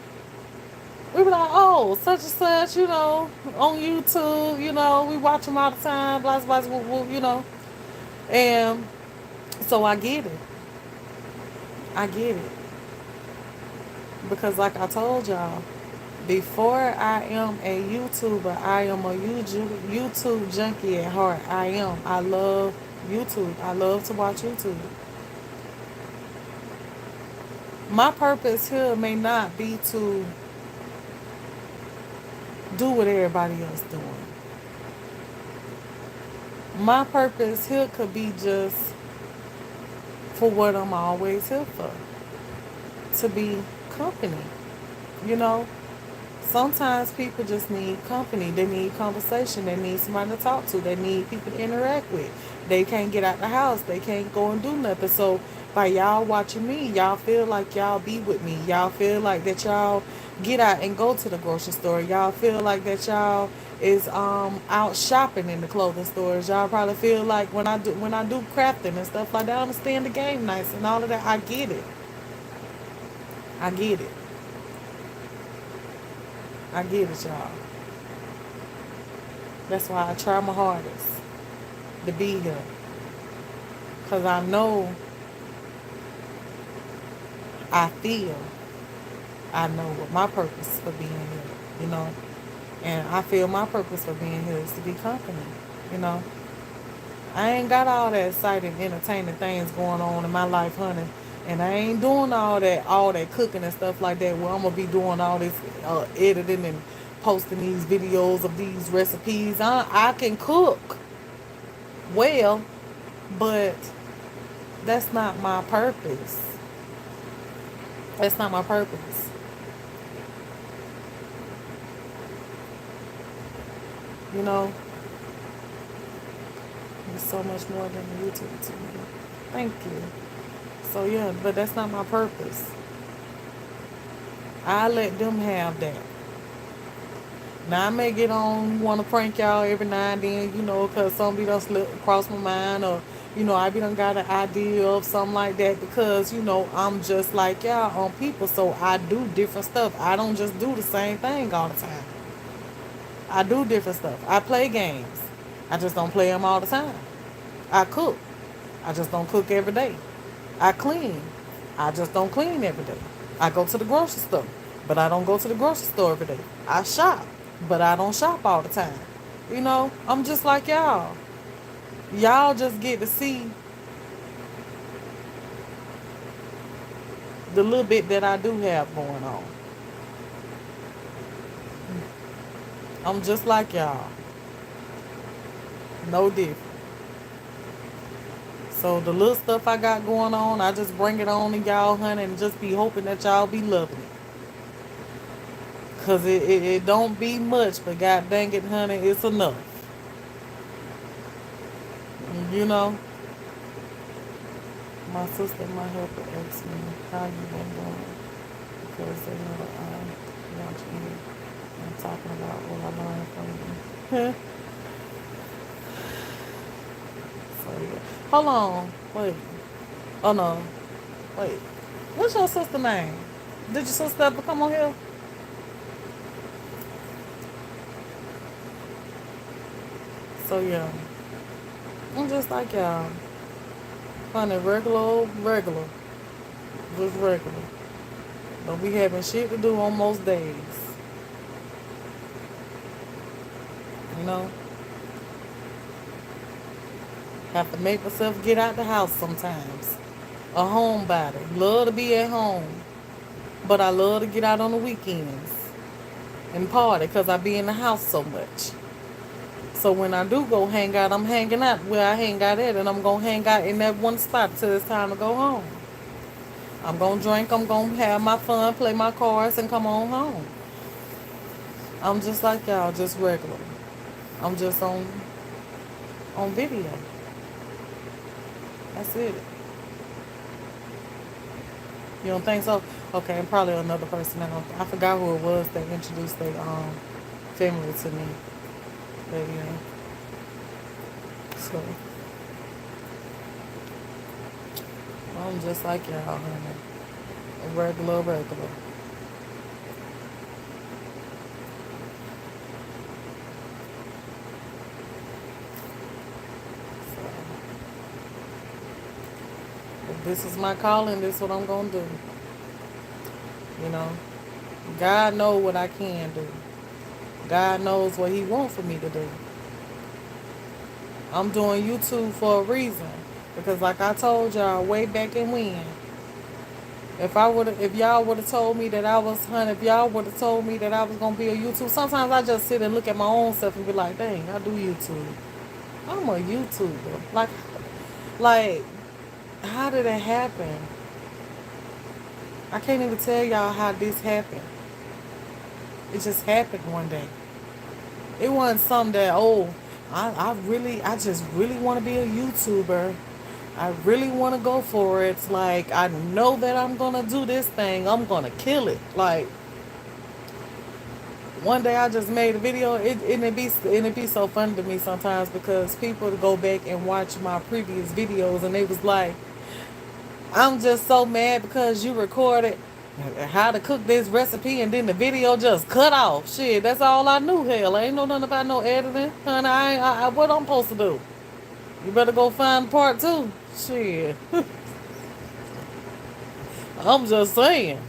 we be like, oh, such and such, on YouTube, we watch them all the time, blah, blah, blah, blah, And so I get it. I get it. Because like I told y'all, before I am a YouTuber, I am a YouTube junkie at heart. I am. I love YouTube. I love to watch YouTube. My purpose here may not be to do what everybody else doing. My purpose here could be just for what I'm always here for. To be company, you know. Sometimes people just need company. They need conversation. They need somebody to talk to. They need people to interact with. They can't get out the house. They can't go and do nothing. So by y'all watching me, y'all feel like y'all be with me. Y'all feel like that y'all get out and go to the grocery store. Y'all feel like that y'all is out shopping in the clothing stores. Y'all probably feel like when I do crafting and stuff like that, I understand the game nights and all of that. I get it. I get it. I get it, y'all. That's why I try my hardest to be here. Because I feel, I know what my purpose for being here, you know. And I feel my purpose for being here is to be company, you know. I ain't got all that exciting, entertaining things going on in my life, honey. And I ain't doing all that cooking and stuff like that where I'm going to be doing all this editing and posting these videos of these recipes. I can cook well, but that's not my purpose. That's not my purpose. You know, there's so much more than YouTube to me. Thank you. So yeah, but that's not my purpose. I let them have that. Now I may get on, want to prank y'all every now and then, you know, cause somebody done slip across my mind, or I be done got an idea of something like that, because I'm just like y'all on people, so I do different stuff. I don't just do the same thing all the time. I do different stuff. I play games. I just don't play them all the time. I cook. I just don't cook every day. I clean. I just don't clean every day. I go to the grocery store, but I don't go to the grocery store every day. I shop, but I don't shop all the time. I'm just like y'all. Y'all just get to see the little bit that I do have going on. I'm just like y'all. No different. So the little stuff I got going on, I just bring it on to y'all, honey, and just be hoping that y'all be loving it. Cause it don't be much, but god dang it, honey, it's enough. You know, my sister, my helper asked me how you been doing, because they know that I'm watching you and talking about what I learned from you. So yeah. Hold on. Wait. Oh no. Wait. What's your sister name? Did your sister ever come on here? So yeah. I'm just like y'all. Funny, regular. Just regular. Don't be having shit to do on most days. You know? Have to make myself get out the house sometimes. A homebody. Love to be at home. But I love to get out on the weekends and party because I be in the house so much. So when I do go hang out, I'm hanging out where I hang out at, and I'm going to hang out in that one spot till it's time to go home. I'm going to drink, I'm going to have my fun, play my cards, and come on home. I'm just like y'all, just regular. I'm just on video. That's it. You don't think so? Okay, and probably another person. I forgot who it was that introduced their family to me. But yeah. So I'm just like y'all, honey. Regular. So if this is my calling, this is what I'm gonna do. You know, God knows what I can do. God knows what He wants for me to do. I'm doing YouTube for a reason, because, like I told y'all way back in when, if y'all would have told me that I was, honey, if y'all would have told me that I was gonna be a YouTube, sometimes I just sit and look at my own self and be like, dang, I do YouTube. I'm a YouTuber. Like, how did it happen? I can't even tell y'all how this happened. It just happened one day. It wasn't something that, oh, I just really want to be a YouTuber. I really want to go for it. It's like, I know that I'm going to do this thing. I'm going to kill it. Like, one day I just made a video. It be so funny to me sometimes because people go back and watch my previous videos and they was like, I'm just so mad because you recorded how to cook this recipe and then the video just cut off. Shit, that's all I knew. Hell, I ain't know nothing about no editing. Honey, what I'm supposed to do? You better go find part two. Shit. I'm just saying.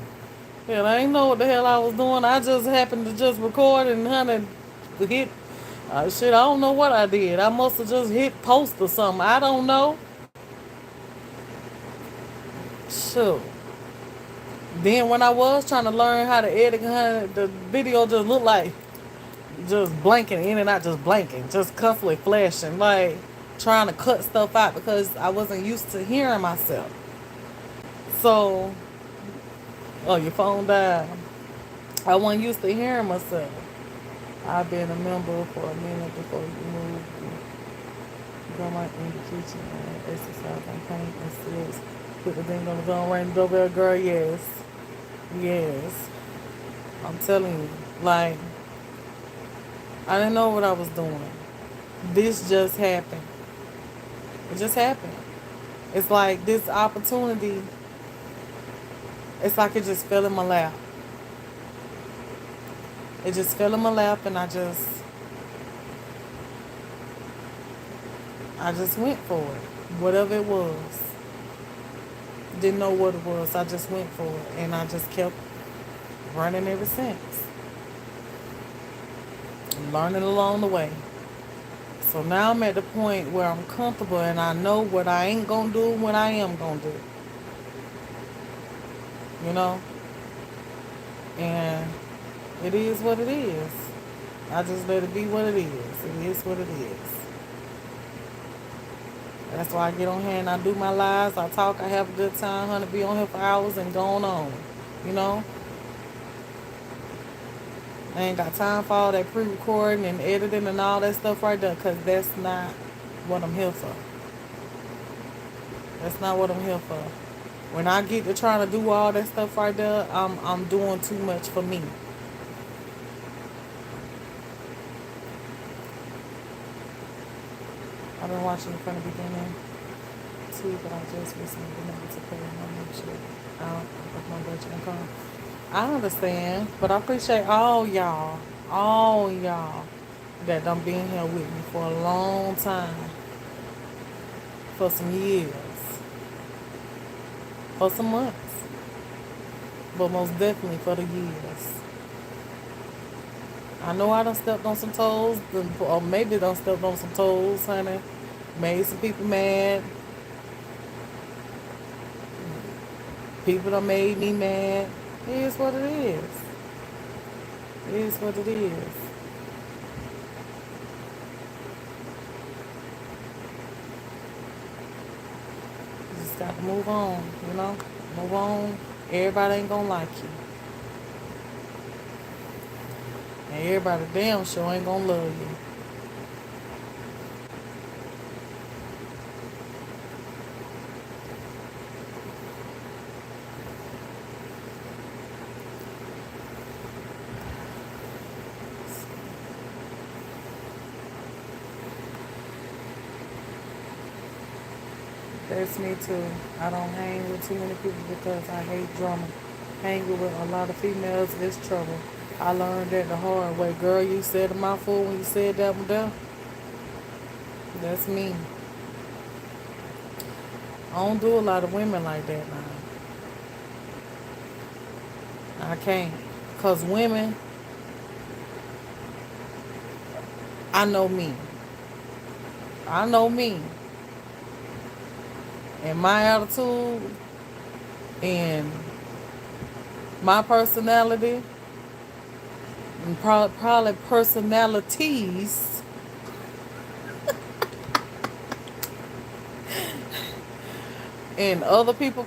Hell, I ain't know what the hell I was doing. I just happened to just record and honey hit. Shit, I don't know what I did. I must have just hit post or something. I don't know. Sure. Then when I was trying to learn how to edit, honey, the video just looked like just blanking in and out, just blanking, just constantly flashing, like trying to cut stuff out because I wasn't used to hearing myself. So, oh, your phone died. I wasn't used to hearing myself. I've been a member for a minute before you moved. Go my in the kitchen and exercise and paint and stills. Put the thing on the phone, ring the doorbell, girl. Yes, yes. I'm telling you, like I didn't know what I was doing. This just happened. It just happened. It's like this opportunity. It's like it just fell in my lap. It just fell in my lap, and I just went for it. Whatever it was. Didn't know what it was. I just went for it. And I just kept running ever since. Learning along the way. So now I'm at the point where I'm comfortable and I know what I ain't gonna do and what I am gonna do. You know? And it is what it is. I just let it be what it is. It is what it is. That's why I get on here and I do my lives. I talk, I have a good time, honey, be on here for hours and going on. You know? I ain't got time for all that pre-recording and editing and all that stuff right there because that's not what I'm here for. That's not what I'm here for. When I get to trying to do all that stuff right there, I'm doing too much for me. I've been watching it from the beginning too, but I just recently been able to pay my membership out of my budget income. I understand, but I appreciate all y'all that done been here with me for a long time, for some years, for some months, but most definitely for the years. I know I done stepped on some toes, or maybe done stepped on some toes, honey. Made some people mad. People done made me mad. It is what it is. It is what it is. You just got to move on, you know? Move on. Everybody ain't gonna like you. And everybody damn sure ain't gonna love you. That's me too. I don't hang with too many people because I hate drama. Hanging with a lot of females is trouble. I learned that the hard way. Girl, you said a mouthful when you said that one there. That's me. I don't do a lot of women like that now. I can't. Because women, I know me. I know me. And my attitude and my personality and probably personalities and other people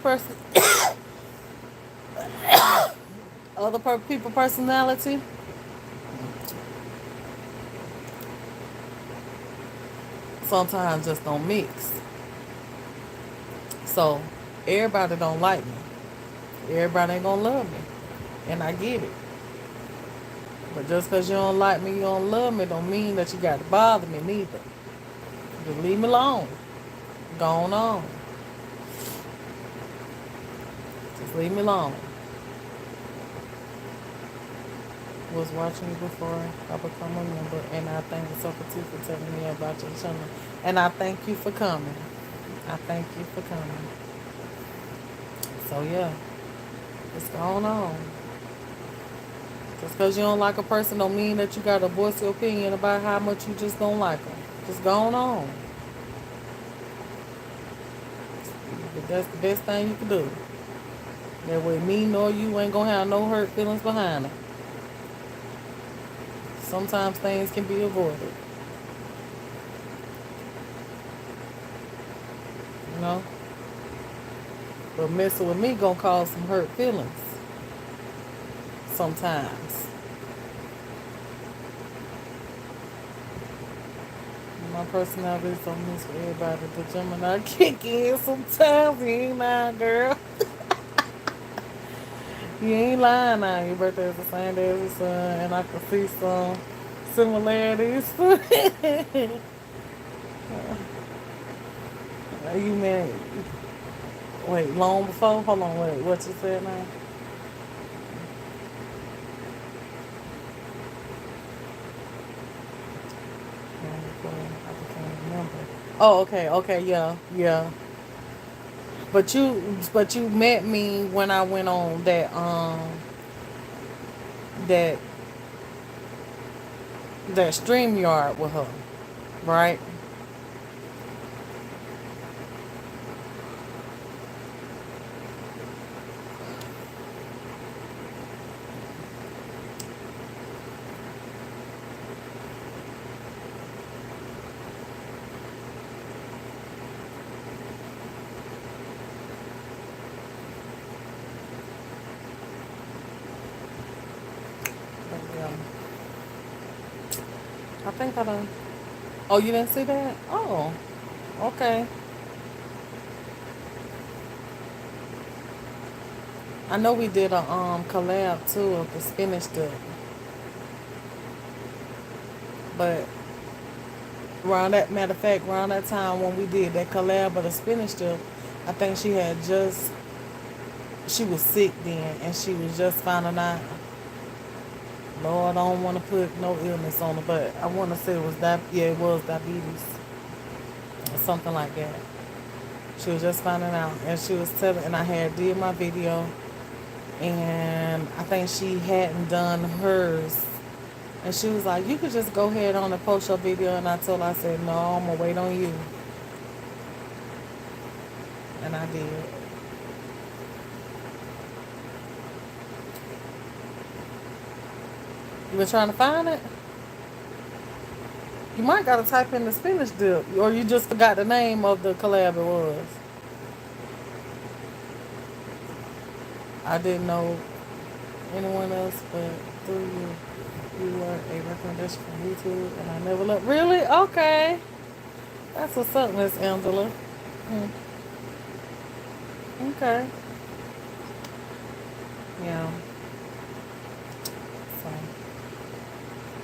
Other people personality sometimes just don't mix. So everybody don't like me. Everybody ain't gonna love me. And I get it. But just because you don't like me, you don't love me, don't mean that you got to bother me neither. Just leave me alone. Go on. Just leave me alone. Was watching you before I become a member, and I thank the Socrates for telling me about your channel. And I thank you for coming. I thank you for coming. So yeah, it's going on. Just because you don't like a person don't mean that you got to voice your opinion about how much you just don't like them. Just going on. But that's the best thing you can do. That way me nor you ain't going to have no hurt feelings behind it. Sometimes things can be avoided. You know? But messing with me gonna cause some hurt feelings. Sometimes. My personality is on this for everybody. The Gemini kick in sometimes. You ain't lying, girl. You ain't lying now. Your birthday is the same day as your son, and I can see some similarities. You meant, wait, long before? Hold on, wait, what you said now? Long before I became a member. Oh, okay, yeah. But you met me when I went on that that stream yard with her, right? But, yeah, I think I done. Oh, you didn't see that? Oh, okay. I know we did a collab too of the spinach dip, but around that matter of fact, around that time when we did that collab of the spinach dip, I think she was sick then, and she was just finding out. Lord, I don't want to put no illness on her, but I want to say it was that. Yeah, it was diabetes or something like that. She was just finding out, and she was telling, and I had did my video, and I think she hadn't done hers, and she was like, "You could just go ahead on and post your video," and I told her, I said, "No, I'm gonna wait on you," and I did. You been trying to find it? You might gotta type in the spinach dip, or you just forgot the name of the collab it was. I didn't know anyone else, but through you, you were a recommendation from YouTube, and I never looked. Really? Okay, that's what's up, Miss Angela. Hmm. Okay, yeah. So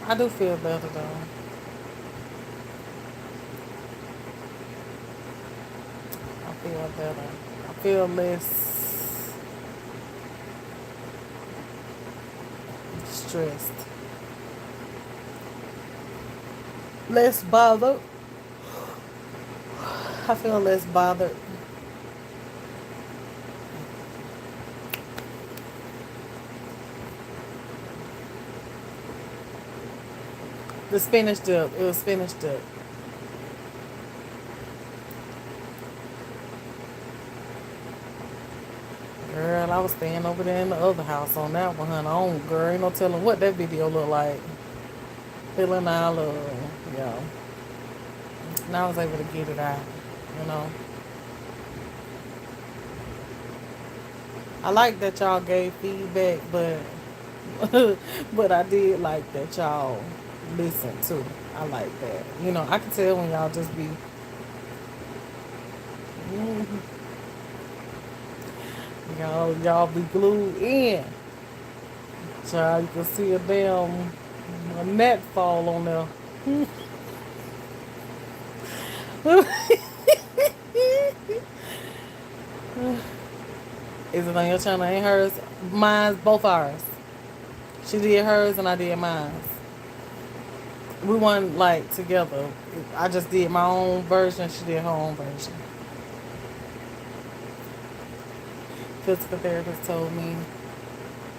I do feel better though. I feel better. I feel less stressed, less bothered. I feel less bothered. The spinach dip. It was spinach dip. Girl, I was staying over there in the other house on that one, honey. I don't, girl, ain't no telling what that video looked like. Feeling our love, yeah. And I was able to get it out, you know. I like that y'all gave feedback, but but I did like that y'all listen too. I like that. You know, I can tell when y'all just be y'all be glued in. Child, you can see a net fall on there. Is it on your channel? Ain't hers? Mine's both ours. She did hers and I did mine. We weren't like together. I just did my own version. She did her own version. Physical therapist told me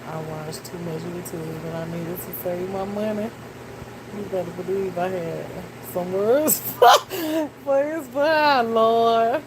I watched too much YouTube and I needed to save my money. You better believe I had some words for his behind, Lord.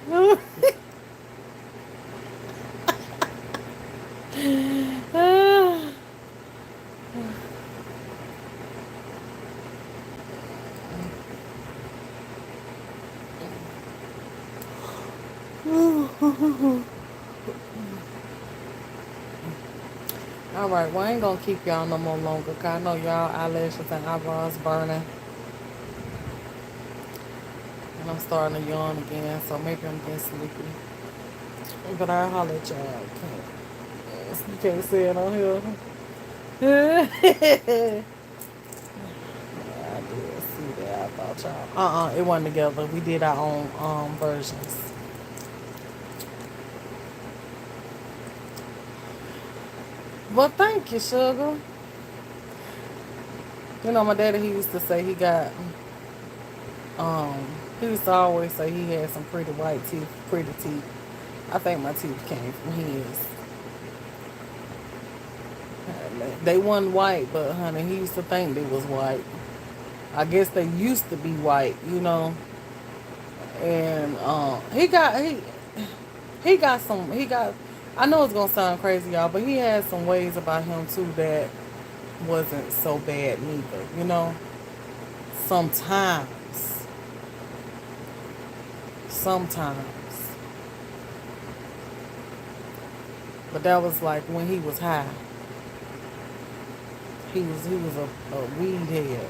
All right, well, I ain't gonna keep y'all no more longer, cause I know y'all eyelashes and eyebrows burning, and I'm starting to yawn again, so maybe I'm getting sleepy. But I'll holler at y'all. You can't say it on here. I did see that. I thought y'all. It wasn't together. We did our own versions. Well, thank you, sugar. You know, my daddy, he used to say um, he used to always say he had some pretty white teeth, pretty teeth. I think my teeth came from his. They wasn't white, but honey, he used to think they was white. I guess they used to be white, you know. And he got some he got. I know it's gonna sound crazy, y'all, but he had some ways about him too that wasn't so bad neither, you know. Sometimes, sometimes, but that was like when he was high. He was a weed head.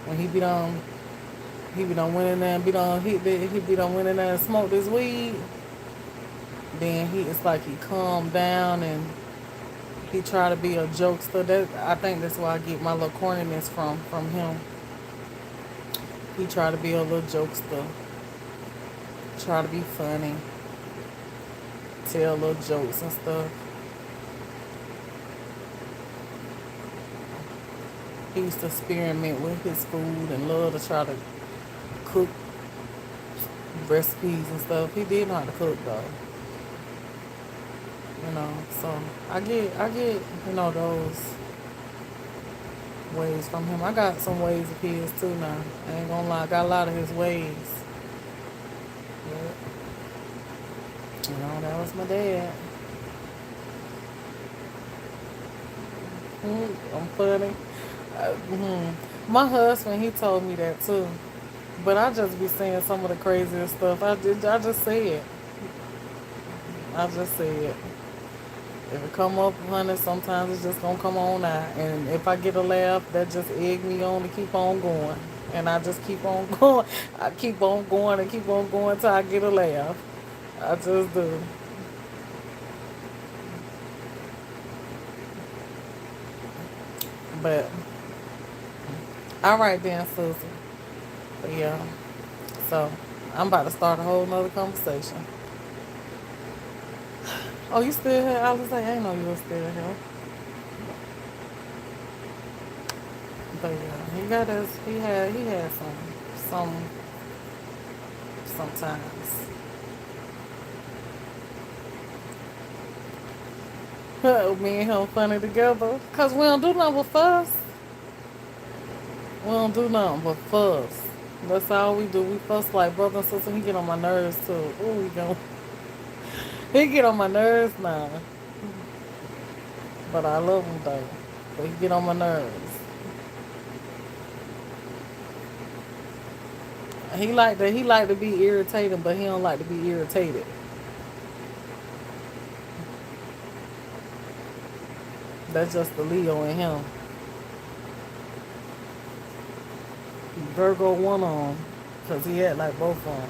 When he be done went in there and he be done went in there and smoked his weed. Then it's like he calmed down and he tried to be a jokester. I think that's where I get my little corniness from him. He tried to be a little jokester, try to be funny, tell little jokes and stuff. He used to experiment with his food and love to try to cook recipes and stuff. He did know how to cook though. You know, so I get, you know, those ways from him. I got some ways of his too now. I ain't gonna lie, I got a lot of his ways. But, you know, that was my dad. I'm funny. My husband, he told me that too. But I just be saying some of the craziest stuff. I just say it. I just say it. If it come up, honey, sometimes it's just gonna come on out. And if I get a laugh, that just egg me on to keep on going. And I just keep on going. I keep on going and keep on going till I get a laugh. I just do. But all right then, Susan. But yeah. So I'm about to start a whole nother conversation. Oh, you still here? I was like, I ain't know you were still here. But yeah, he got us. He had some sometimes. Me and him funny together. Cause we don't do nothing but fuss. We don't do nothing but fuss. That's all we do. We fuss like brother and sister. He get on my nerves too. Oh, he get on my nerves now. But I love him though. But he get on my nerves. He like to be irritating, but he don't like to be irritated. That's just the Leo in him. Virgo one on, cause he had like both of them.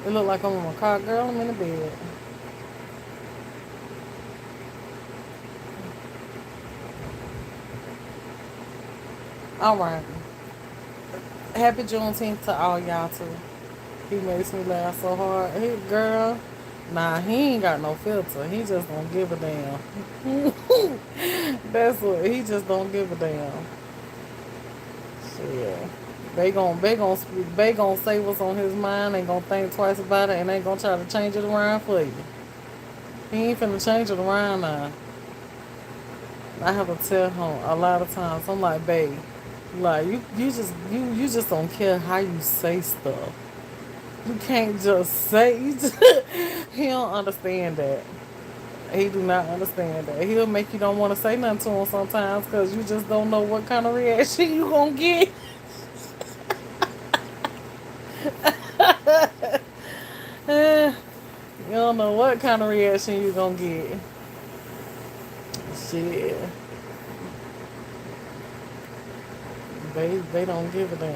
It look like I'm in my car, girl. I'm in the bed. All right. Happy Juneteenth to all y'all too. He makes me laugh so hard. He girl, nah, he ain't got no filter. He just don't give a damn. That's what he just don't give a damn. Shit. They gon' say what's on his mind. Ain't gonna think twice about it, and ain't gonna try to change it around for you. He ain't finna change it around now. I have to tell him a lot of times. I'm like, babe, like you just don't care how you say stuff. You can't just say. He don't understand that. He do not understand that. He'll make you don't want to say nothing to him sometimes because you just don't know what kind of reaction you gonna get. Eh, you don't know what kind of reaction you gonna get. Shit, they don't give a damn.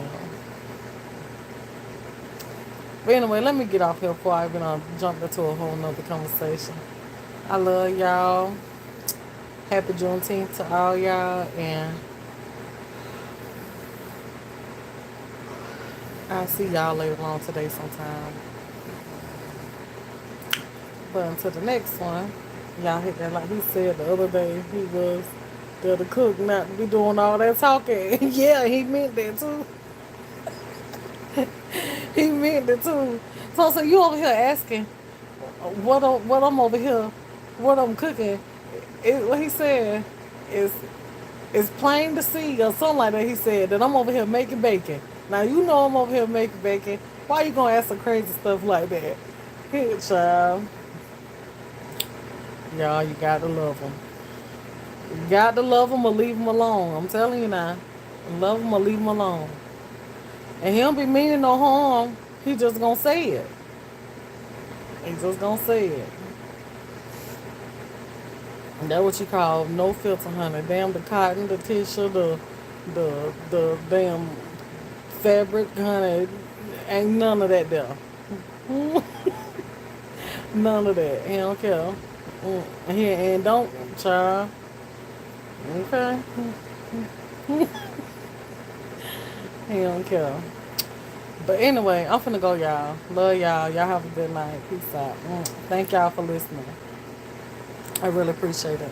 But anyway, let me get off here before I even jump into a whole nother conversation. I love y'all. Happy Juneteenth to all y'all, and I'll see y'all later on today sometime. But until the next one, y'all hit that like he said the other day. He was there to cook, not to be doing all that talking. Yeah, he meant that too. He meant it too. So you over here asking what I'm over here, what I'm cooking. What he said is it's plain to see or something like that. He said that I'm over here making bacon. Now you know I'm over here making bacon. Why you gonna ask some crazy stuff like that? Here, child. Y'all, you gotta love them. You got to love them or leave them alone. I'm telling you now. Love them or leave them alone. And he don't be meaning no harm. He just gonna say it. He just gonna say it. And that's what you call no filter, honey. Damn the cotton, the tissue, the damn fabric, honey. Ain't none of that there. None of that. He don't care. And don't, child. Okay. He don't care. But anyway, I'm finna go, y'all. Love y'all. Y'all have a good night. Peace out. Thank y'all for listening. I really appreciate it.